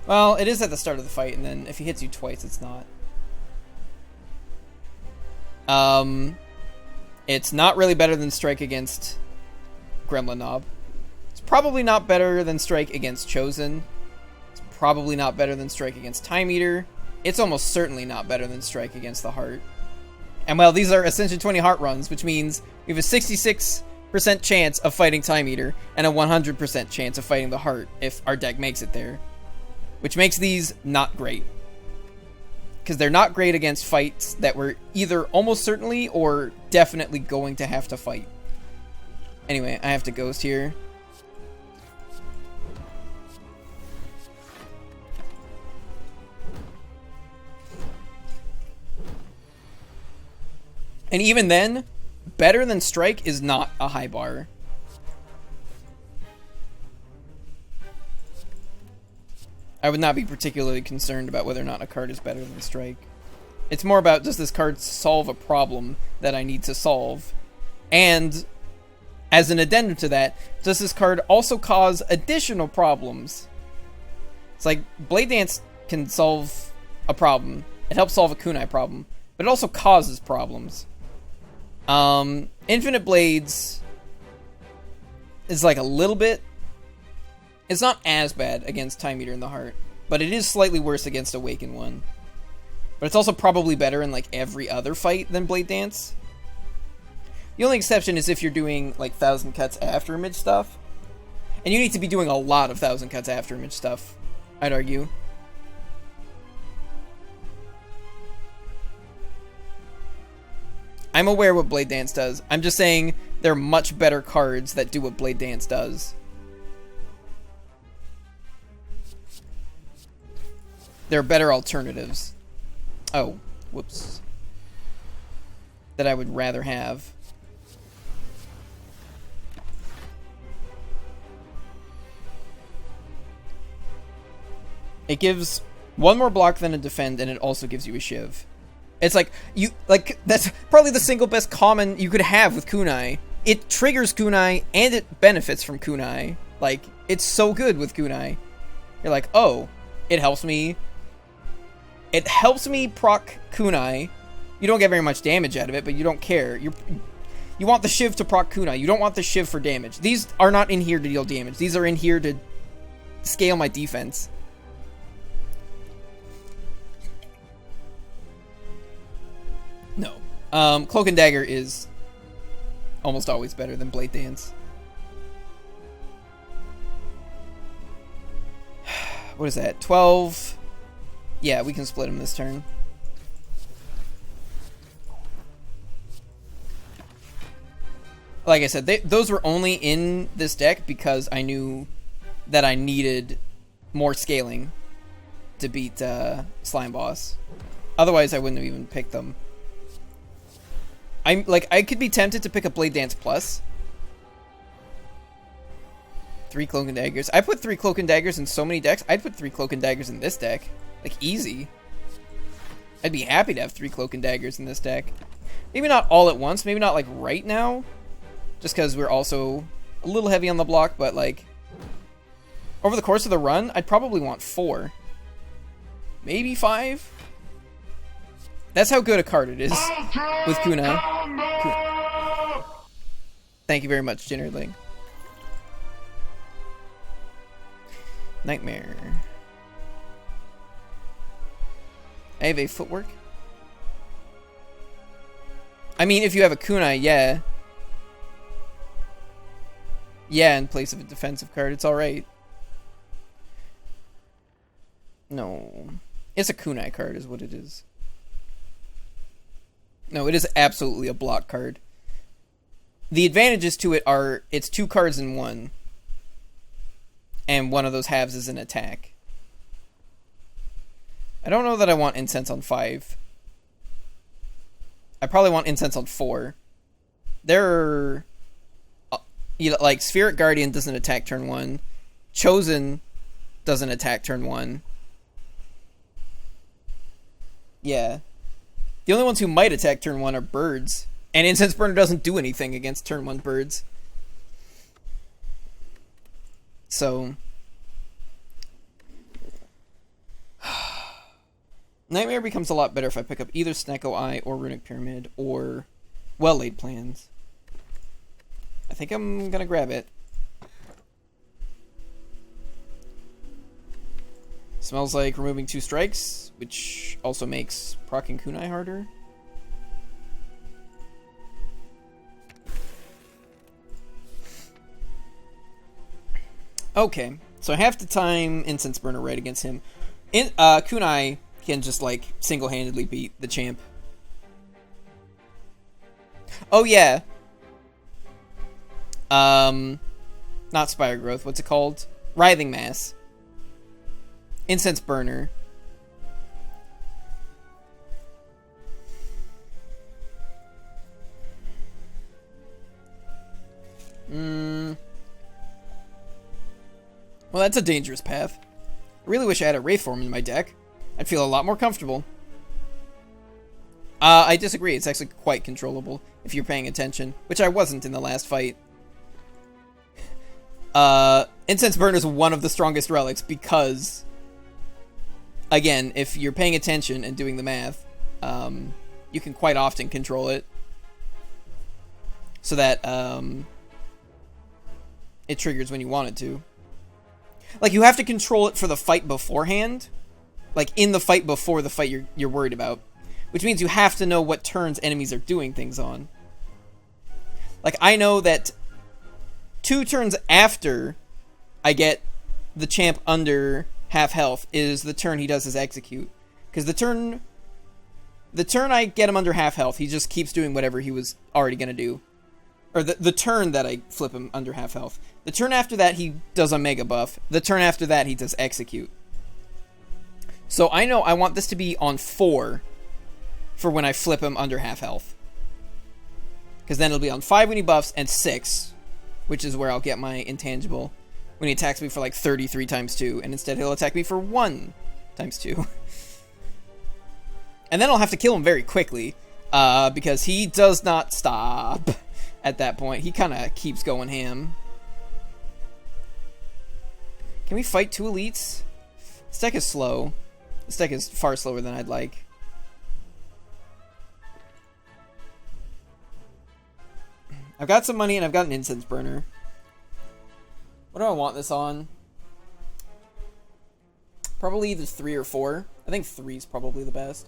Well, it is at the start of the fight, and then if he hits you twice, it's not. It's not really better than Strike against Gremlin Knob. It's probably not better than Strike against Chosen. It's probably not better than Strike against Time Eater. It's almost certainly not better than Strike against the Heart. And well, these are Ascension 20 Heart runs, which means we have a 66% chance of fighting Time Eater and a 100% chance of fighting the Heart if our deck makes it there. Which makes these not great. Because they're not great against fights that we're either almost certainly or definitely going to have to fight. Anyway, I have to Ghost here. And even then, better than Strike is not a high bar. I would not be particularly concerned about whether or not a card is better than Strike. It's more about, does this card solve a problem that I need to solve? And, as an addendum to that, does this card also cause additional problems? It's like, Blade Dance can solve a problem. It helps solve a kunai problem. But it also causes problems. Infinite Blades is like a little bit... It's not as bad against Time Eater in the Heart, but it is slightly worse against Awaken one. But it's also probably better in like every other fight than Blade Dance. The only exception is if you're doing like 1,000 cuts after image stuff. And you need to be doing a lot of 1,000 cuts after image stuff, I'd argue. I'm aware what Blade Dance does. I'm just saying there are much better cards that do what Blade Dance does. There are better alternatives. Oh, whoops. That I would rather have. It gives one more block than a defend, and it also gives you a shiv. It's like, that's probably the single best common you could have with kunai. It triggers kunai, and it benefits from kunai. Like, it's so good with kunai. You're like, oh, it helps me. It helps me proc kunai. You don't get very much damage out of it, but you don't care. You want the shiv to proc kunai. You don't want the shiv for damage. These are not in here to deal damage. These are in here to scale my defense. No. Cloak and Dagger is almost always better than Blade Dance. What is that? 12... Yeah, we can split him this turn. Like I said, those were only in this deck because I knew that I needed more scaling to beat Slime Boss. Otherwise, I wouldn't have even picked them. I could be tempted to pick a Blade Dance Plus. 3 Cloak and Daggers. I put 3 Cloak and Daggers in so many decks. I'd put 3 Cloak and Daggers in this deck. Like, easy. I'd be happy to have 3 Cloak and Daggers in this deck. Maybe not all at once. Maybe not, like, right now. Just because we're also a little heavy on the block. But, like, over the course of the run, I'd probably want 4. Maybe 5? That's how good a card it is with Kunai. Thank you very much, Jinnerling. Nightmare. I have a footwork. I mean, if you have a kunai, yeah. Yeah, in place of a defensive card, it's alright. No. It's a kunai card is what it is. No, it is absolutely a block card. The advantages to it are, it's 2 cards in 1. And one of those halves is an attack. I don't know that I want Incense on 5. I probably want Incense on 4. There are... like, Spirit Guardian doesn't attack turn 1. Chosen doesn't attack turn 1. Yeah. The only ones who might attack turn 1 are birds. And Incense Burner doesn't do anything against turn 1 birds. So... Nightmare becomes a lot better if I pick up either Snecko Eye or Runic Pyramid or Well-Laid Plans. I think I'm gonna grab it. Smells like removing 2 strikes, which also makes proccing kunai harder. Okay, so I have to time Incense Burner right against him. Kunai can just, like, single-handedly beat the champ. Oh, yeah. Not Spire Growth. What's it called? Writhing Mass. Incense Burner. Well, that's a dangerous path. I really wish I had a Wraith form in my deck. I'd feel a lot more comfortable. I disagree. It's actually quite controllable if you're paying attention, which I wasn't in the last fight. Incense Burner is one of the strongest relics because, again, if you're paying attention and doing the math, you can quite often control it so that it triggers when you want it to. Like, you have to control it for the fight beforehand, like in the fight before the fight you're worried about, which means you have to know what turns enemies are doing things on. Like, I know that 2 turns after I get the champ under half health is the turn he does his execute. Because the turn I get him under half health, he just keeps doing whatever he was already going to do. Or the turn that I flip him under half health. The turn after that, he does a mega buff. The turn after that, he does execute. So I know I want this to be on 4 for when I flip him under half health. Because then it'll be on 5 when he buffs, and 6, which is where I'll get my intangible, when he attacks me for like 33 times 2, and instead he'll attack me for 1 times 2. And then I'll have to kill him very quickly, because he does not stop at that point. He kind of keeps going ham. Can we fight 2 elites? This deck is slow. This deck is far slower than I'd like. I've got some money and I've got an incense burner. What do I want this on? Probably either 3 or 4. I think 3 is probably the best.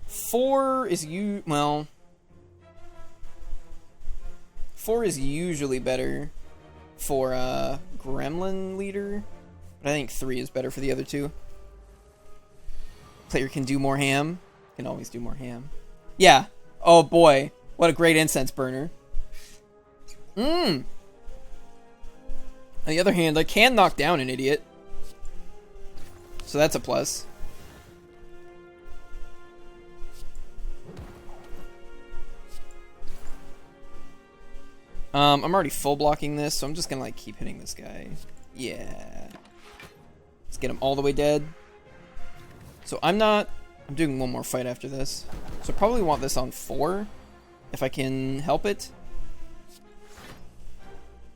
Four is well, 4 is usually better for Gremlin Leader, but I think 3 is better for the other 2. Player can do more ham. Can always do more ham. Yeah. Oh boy, what a great incense burner. On the other hand, I can knock down an idiot, so that's a plus. I'm already full blocking this, so I'm just gonna like keep hitting this guy. Yeah. Let's get him all the way dead. So I'm doing one more fight after this. So I probably want this on 4, if I can help it.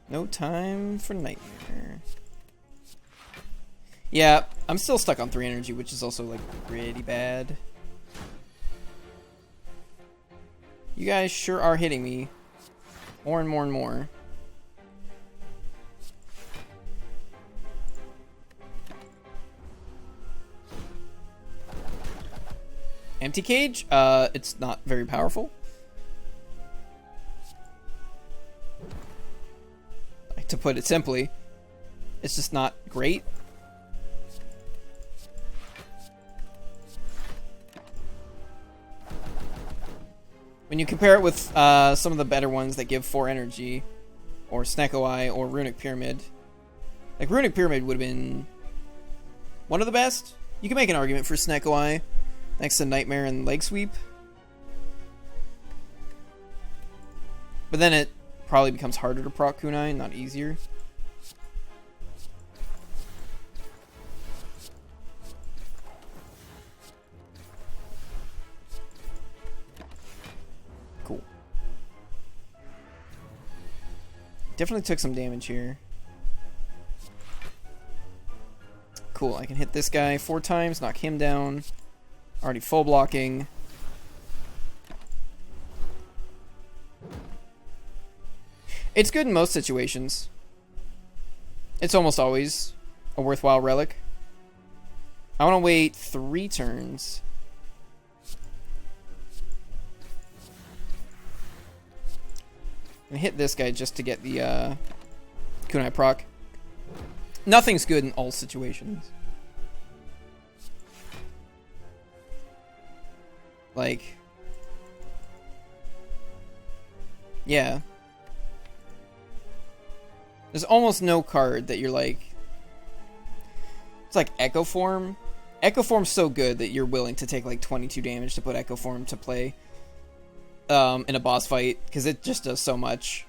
No time for nightmare. Yeah, I'm still stuck on 3 energy, which is also like pretty bad. You guys sure are hitting me. More and more and more. Empty cage? It's not very powerful. Like, to put it simply, it's just not great. When you compare it with some of the better ones that give 4 energy, or Snecko Eye, or Runic Pyramid, like Runic Pyramid would have been one of the best. You can make an argument for Snecko Eye next to Nightmare and Leg Sweep, but then it probably becomes harder to proc Kunai, not easier. Cool. Definitely took some damage here. Cool, I can hit this guy 4 times, knock him down. Already full blocking. It's good in most situations. It's almost always a worthwhile relic. I want to wait 3 turns. And hit this guy just to get the Kunai proc. Nothing's good in all situations. Like, yeah. There's almost no card that you're like... It's like Echo Form. Echo Form's so good that you're willing to take like 22 damage to put Echo Form to play in a boss fight, because it just does so much.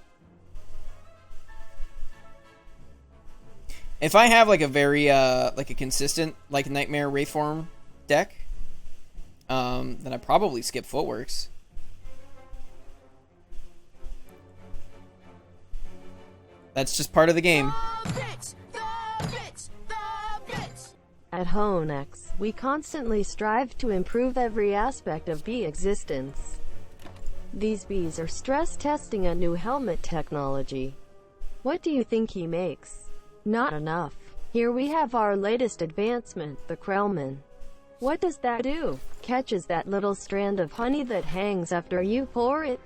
If I have like a very like a consistent like Nightmare Wraithform deck, then I probably skip Footworks. That's just part of the game. At Honex, we constantly strive to improve every aspect of bee existence. These bees are stress testing a new helmet technology. What do you think he makes? Not enough. Here we have our latest advancement, the Krellman. What does that do? Catches that little strand of honey that hangs after you pour it.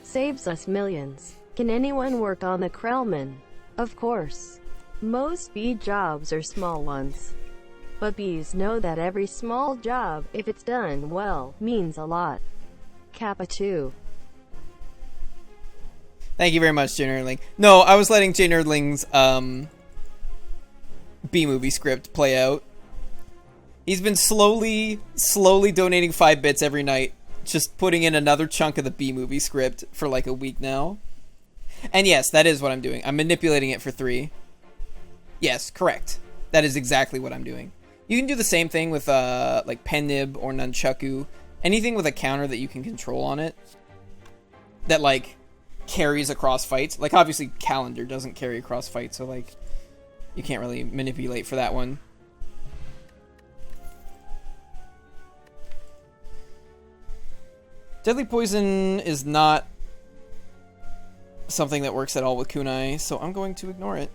Saves us millions. Can anyone work on the Krellman? Of course. Most bee jobs are small ones. But bees know that every small job, if it's done well, means a lot. Kappa 2. Thank you very much, Jay Nerdling. No, I was letting Jay Nerdling's B-movie script play out. He's been slowly donating 5 bits every night, just putting in another chunk of the B-movie script for like a week now. And yes, that is what I'm doing. I'm manipulating it for 3. Yes, correct. That is exactly what I'm doing. You can do the same thing with like Pen Nib or Nunchaku. Anything with a counter that you can control on it that like carries across fights. Like obviously Calendar doesn't carry across fights, so like you can't really manipulate for that one. Deadly Poison is not something that works at all with Kunai, so I'm going to ignore it.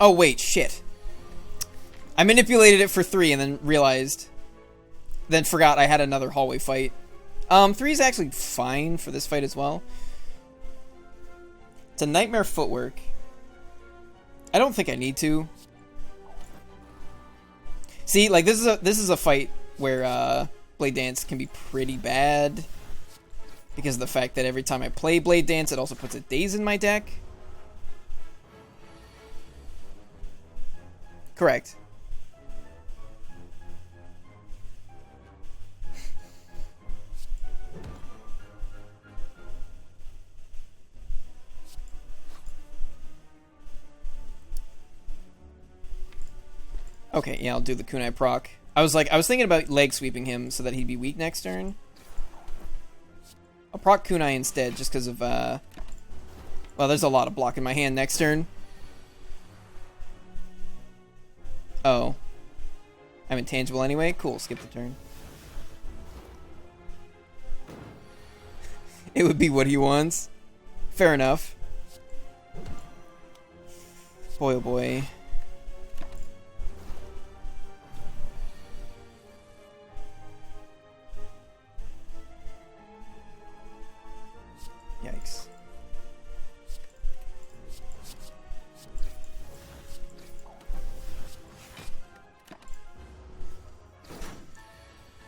Oh wait, shit. I manipulated it for 3 and then realized, then forgot I had another hallway fight. 3 is actually fine for this fight as well. It's a Nightmare Footwork. I don't think I need to. See, like this is a fight where Blade Dance can be pretty bad because of the fact that every time I play Blade Dance, it also puts a Daze in my deck. Correct. Okay, yeah, I'll do the Kunai proc. I was thinking about leg sweeping him so that he'd be weak next turn. I'll proc Kunai instead, just because of, well, there's a lot of block in my hand next turn. Oh. I'm intangible anyway? Cool, skip the turn. It would be what he wants. Fair enough. Boy, oh boy. Yikes.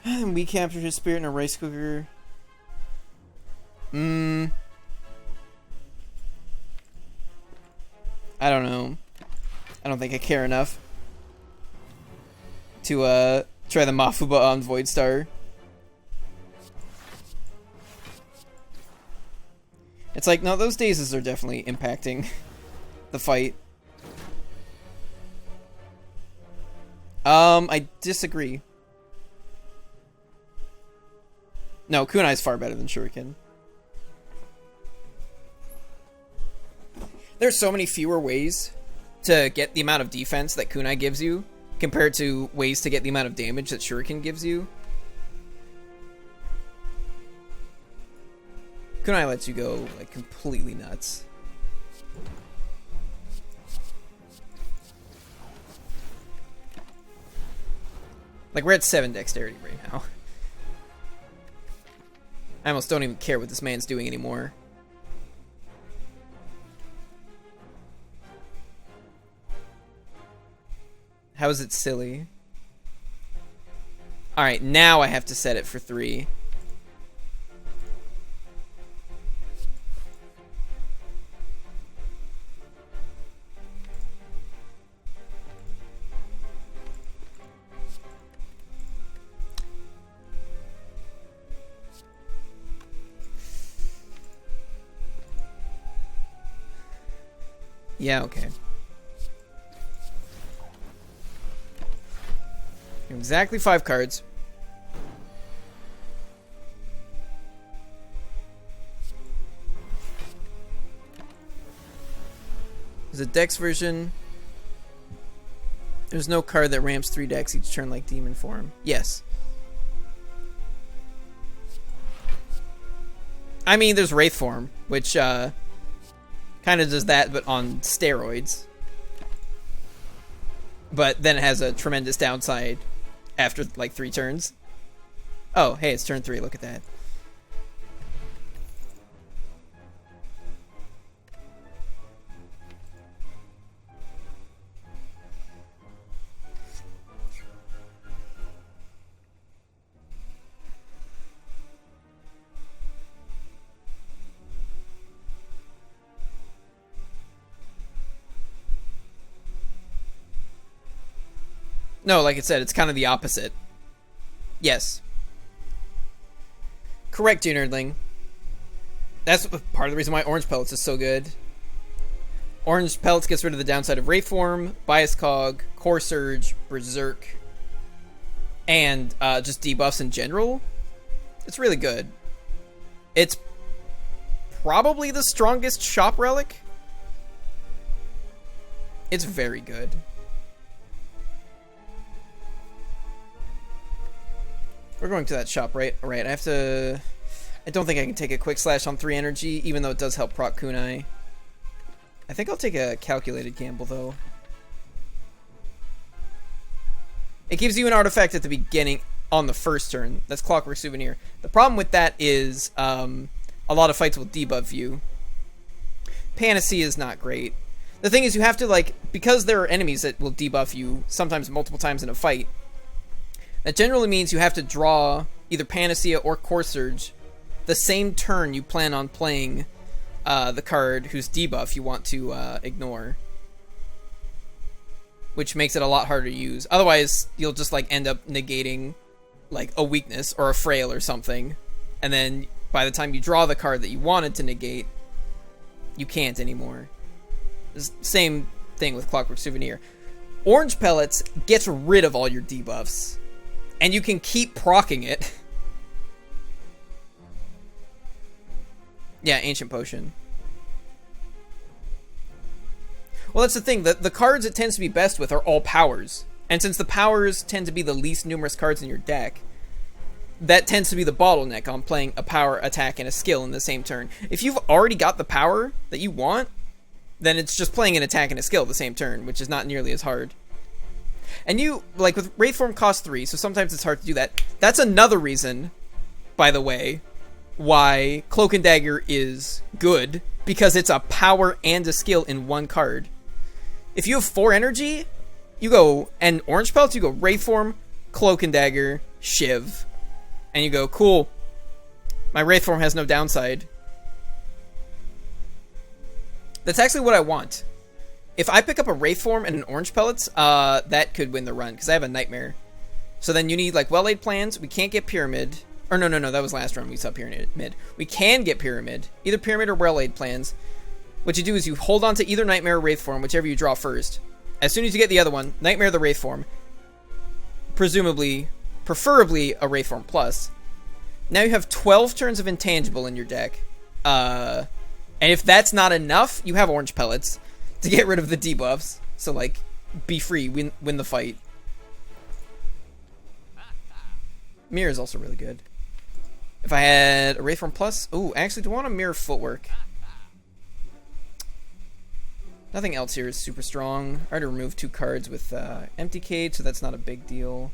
And we captured his spirit in a rice cooker. I don't know. I don't think I care enough to try the Mafuba on Void Star. It's like, no, those dazes are definitely impacting the fight. I disagree. No, Kunai's far better than Shuriken. There's so many fewer ways to get the amount of defense that Kunai gives you compared to ways to get the amount of damage that Shuriken gives you. Kunai lets you go, like, completely nuts. Like, we're at 7 dexterity right now. I almost don't even care what this man's doing anymore. How is it silly? Alright, now I have to set it for 3. Yeah, okay. Exactly 5 cards. There's a Dex version. There's no card that ramps 3 decks each turn like Demon Form. Yes. I mean, there's Wraith Form, which kind of does that, but on steroids. But then it has a tremendous downside after, like, 3 turns. Oh, hey, it's turn 3. Look at that. No, like I said, it's kind of the opposite. Yes. Correct, you nerdling. That's part of the reason why Orange Pellets is so good. Orange Pellets gets rid of the downside of Wraith Form, Bias Cog, Core Surge, Berserk, and just debuffs in general. It's really good. It's probably the strongest shop relic. It's very good. We're going to that shop, right? Alright, I have to... I don't think I can take a Quick Slash on 3 energy, even though it does help proc Kunai. I think I'll take a calculated gamble, though. It gives you an artifact at the beginning on the first turn. That's Clockwork Souvenir. The problem with that is a lot of fights will debuff you. Panacea is not great. The thing is, you have to, like... Because there are enemies that will debuff you, sometimes multiple times in a fight, that generally means you have to draw either Panacea or Core Surge the same turn you plan on playing the card whose debuff you want to ignore. Which makes it a lot harder to use. Otherwise, you'll just like end up negating like a weakness or a frail or something. And then by the time you draw the card that you wanted to negate, you can't anymore. Same thing with Clockwork Souvenir. Orange Pellets gets rid of all your debuffs. And you can keep proccing it. Yeah, Ancient Potion. Well, that's the thing. The cards it tends to be best with are all powers. And since the powers tend to be the least numerous cards in your deck, that tends to be the bottleneck on playing a power, attack, and a skill in the same turn. If you've already got the power that you want, then it's just playing an attack and a skill the same turn, which is not nearly as hard. And you, like, with Wraith Form cost 3, so sometimes it's hard to do that. That's another reason, by the way, why Cloak and Dagger is good, because it's a power and a skill in one card. If you have 4 energy, you go, and Orange Pelts, you go Wraith Form, Cloak and Dagger, Shiv. And you go, cool, my Wraith Form has no downside. That's actually what I want. If I pick up a Wraith Form and an Orange Pellets, that could win the run, because I have a Nightmare. So then you need, like, Well-Laid Plans. We can't get Pyramid. Or no, that was last run we saw Pyramid. We can get Pyramid. Either Pyramid or Well-Laid Plans. What you do is you hold on to either Nightmare or Wraith Form, whichever you draw first. As soon as you get the other one, Nightmare or the Wraith Form. Preferably a Wraith Form Plus. Now you have 12 turns of Intangible in your deck. And if that's not enough, you have Orange Pellets to get rid of the debuffs. So, like, be free, win the fight. Mirror is also really good. If I had a Wraith Form Plus... Ooh, actually, do I want to Mirror Footwork? Nothing else here is super strong. I already removed 2 cards with Empty Cage, so that's not a big deal.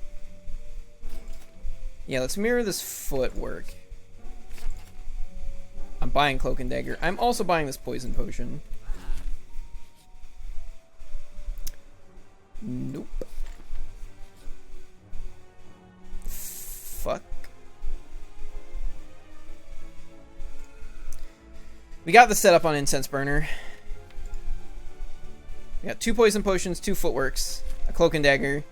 Yeah, let's mirror this Footwork. I'm buying Cloak and Dagger. I'm also buying this Poison Potion. Nope. Fuck. We got the setup on Incense Burner. We got 2 Poison Potions, 2 Footworks, a Cloak and Dagger.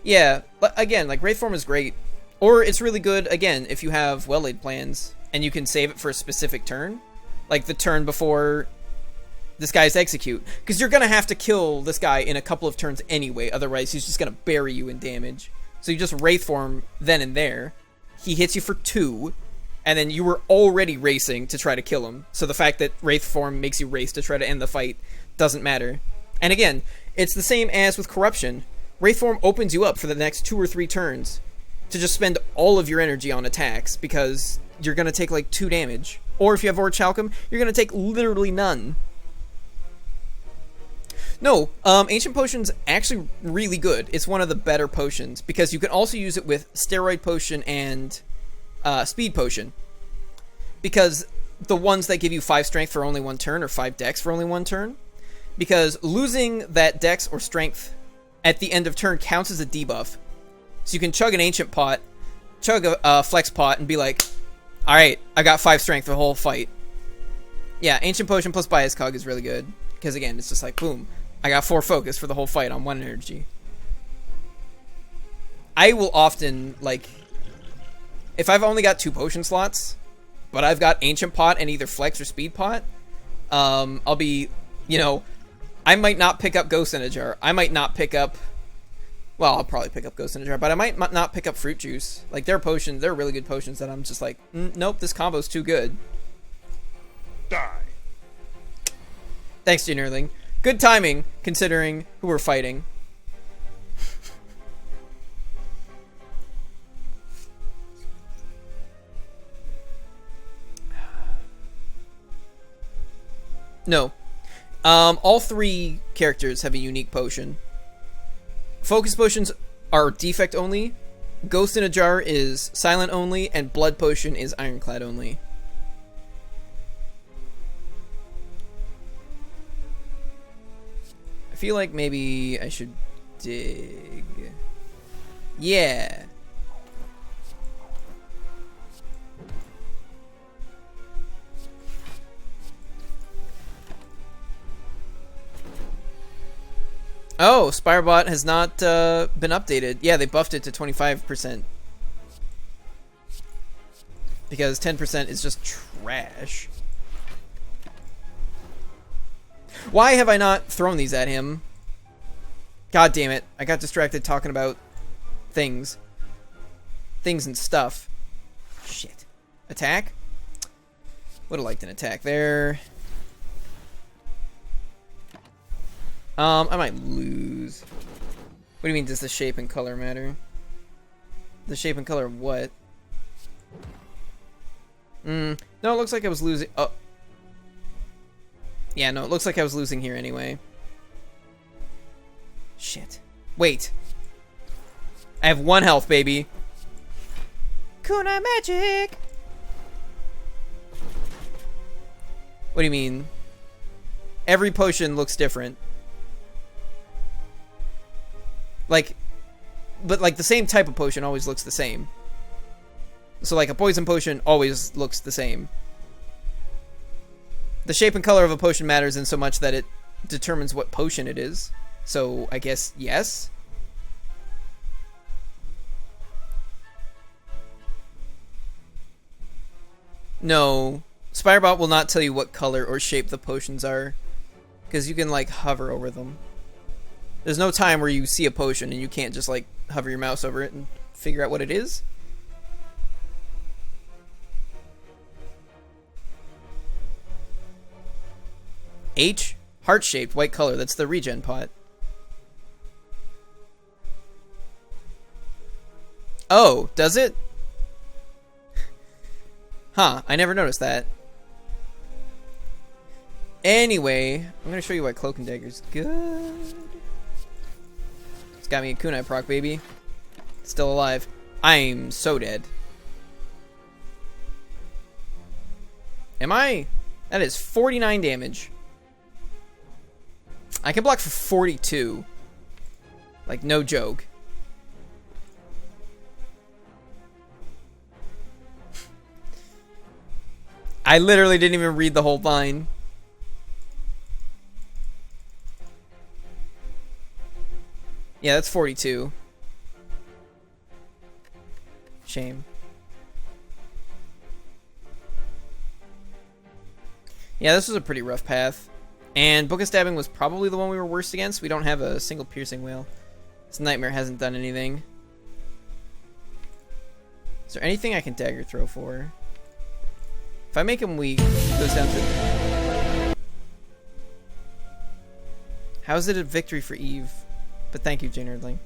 Yeah, but again, like, Wraith Form is great. Or it's really good, again, if you have Well-Laid Plans and you can save it for a specific turn. like the turn before this guy's execute, because you're gonna have to kill this guy in a couple of turns anyway, otherwise he's just gonna bury you in damage. So you just Wraith form then and there. He hits you for 2, and then you were already racing to try to kill him. So the fact that Wraith form makes you race to try to end the fight doesn't matter. And again, it's the same as with Corruption. Wraith form opens you up for the next 2 or 3 turns to just spend all of your energy on attacks, because you're gonna take like 2 damage. Or if you have Orichalcum, you're gonna take literally none. No, Ancient Potion's actually really good. It's one of the better potions, because you can also use it with Steroid Potion and Speed Potion. Because the ones that give you 5 Strength for only 1 turn, or 5 Dex for only 1 turn. Because losing that Dex or Strength at the end of turn counts as a debuff. So you can chug an Ancient Pot, chug a Flex Pot, and be like, alright, I got 5 Strength the whole fight. Yeah, Ancient Potion plus Bias Cog is really good. Because again, it's just like, boom. I got 4 focus for the whole fight on 1 energy. I will often, like, if I've only got 2 potion slots, but I've got Ancient Pot and either Flex or Speed Pot, I'll be, you know, I might not pick up Ghost in a Jar. I might not pick up, well, I'll probably pick up Ghost in a Jar, but I might not pick up Fruit Juice. Like, they're potions, they're really good potions that I'm just like, nope, this combo's too good. Die. Thanks, Juniorling. Good timing, considering who we're fighting. No. All 3 characters have a unique potion. Focus potions are defect only. Ghost in a Jar is silent only, and Blood Potion is Ironclad only. I feel like maybe I should dig. Yeah. Oh, Spirebot has not been updated. Yeah, they buffed it to 25%. Because 10% is just trash. Why have I not thrown these at him? God damn it. I got distracted talking about things. Things and stuff. Shit. Attack? Would have liked an attack there. I might lose. What do you mean, does the shape and color matter? The shape and color of what? No, it looks like I was losing. Oh. Yeah, no, it looks like I was losing here anyway. Shit. Wait. I have 1 health, baby. Kunai magic! What do you mean? Every potion looks different. Like, but like the same type of potion always looks the same. So like a poison potion always looks the same. The shape and color of a potion matters in so much that it determines what potion it is. So I guess yes. No, Spirebot will not tell you what color or shape the potions are, because you can like hover over them. There's no time where you see a potion and you can't just like hover your mouse over it and figure out what it is. H, heart-shaped, white color. That's the regen pot. Oh, does it? Huh, I never noticed that. Anyway, I'm gonna show you why Cloak and Dagger's good. It's got me a kunai proc, baby. Still alive. I'm so dead. Am I? That is 49 damage. I can block for 42. Like, no joke. I literally didn't even read the whole line. Yeah, that's 42. Shame. Yeah, this was a pretty rough path. And Book of Stabbing was probably the one we were worst against. We don't have a single piercing whale. This Nightmare hasn't done anything. Is there anything I can dagger throw for? If I make him weak, he goes down to... How is it a victory for Eve? But thank you, Jane Erdling.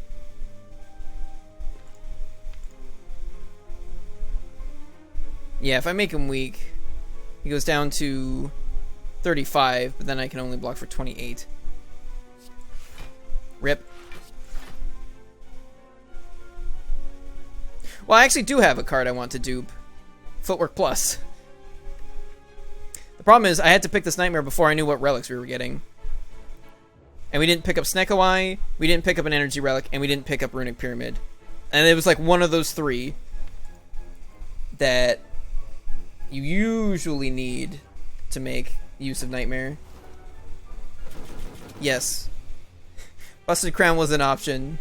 Yeah, if I make him weak, he goes down to 35, but then I can only block for 28. Rip. Well, I actually do have a card I want to dupe. Footwork Plus. The problem is, I had to pick this Nightmare before I knew what relics we were getting. And we didn't pick up Snekowai, we didn't pick up an Energy Relic, and we didn't pick up Runic Pyramid. And it was like one of those three that you usually need to make use of Nightmare. Yes. Busted Crown was an option.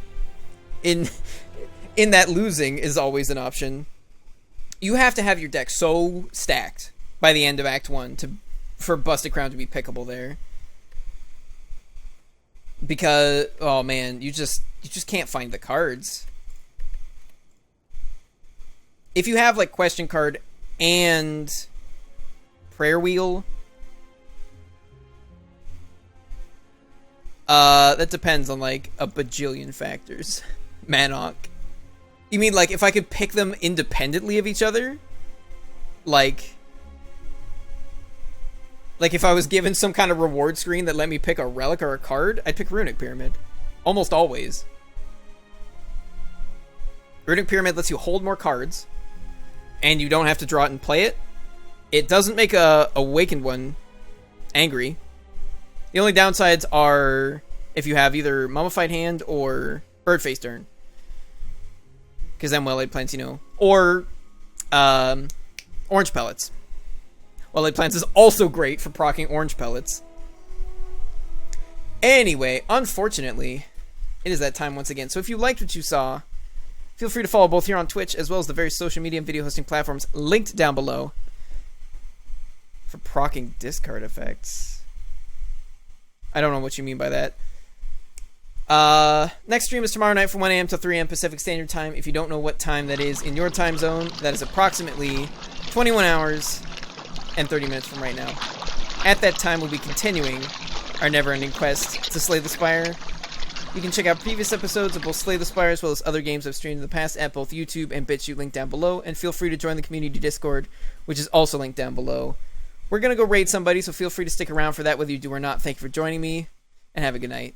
In that losing is always an option. You have to have your deck so stacked by the end of Act 1 for Busted Crown to be pickable there. Because, oh man, you just can't find the cards. If you have like Question Card and Prayer Wheel, that depends on like a bajillion factors. Manok. You mean like if I could pick them independently of each other? Like if I was given some kind of reward screen that let me pick a relic or a card, I'd pick Runic Pyramid. Almost always. Runic Pyramid lets you hold more cards, and you don't have to draw it and play it. It doesn't make a Awakened one angry. The only downsides are if you have either Mummified Hand or Birdface Turn. Because then Well-Laid Plants, you know. Or Orange Pellets. Well-Laid Plants is also great for proccing Orange Pellets. Anyway, unfortunately, it is that time once again. So if you liked what you saw, feel free to follow both here on Twitch as well as the various social media and video hosting platforms linked down below for proccing discard effects. I don't know what you mean by that. Next stream is tomorrow night from 1 a.m. to 3 a.m. Pacific Standard Time. If you don't know what time that is in your time zone, that is approximately 21 hours and 30 minutes from right now. At that time, we'll be continuing our never-ending quest to slay the Spire. You can check out previous episodes of both Slay the Spire as well as other games I've streamed in the past at both YouTube and BitChute, linked down below, and feel free to join the community Discord, which is also linked down below. We're going to go raid somebody, so feel free to stick around for that whether you do or not. Thank you for joining me, and have a good night.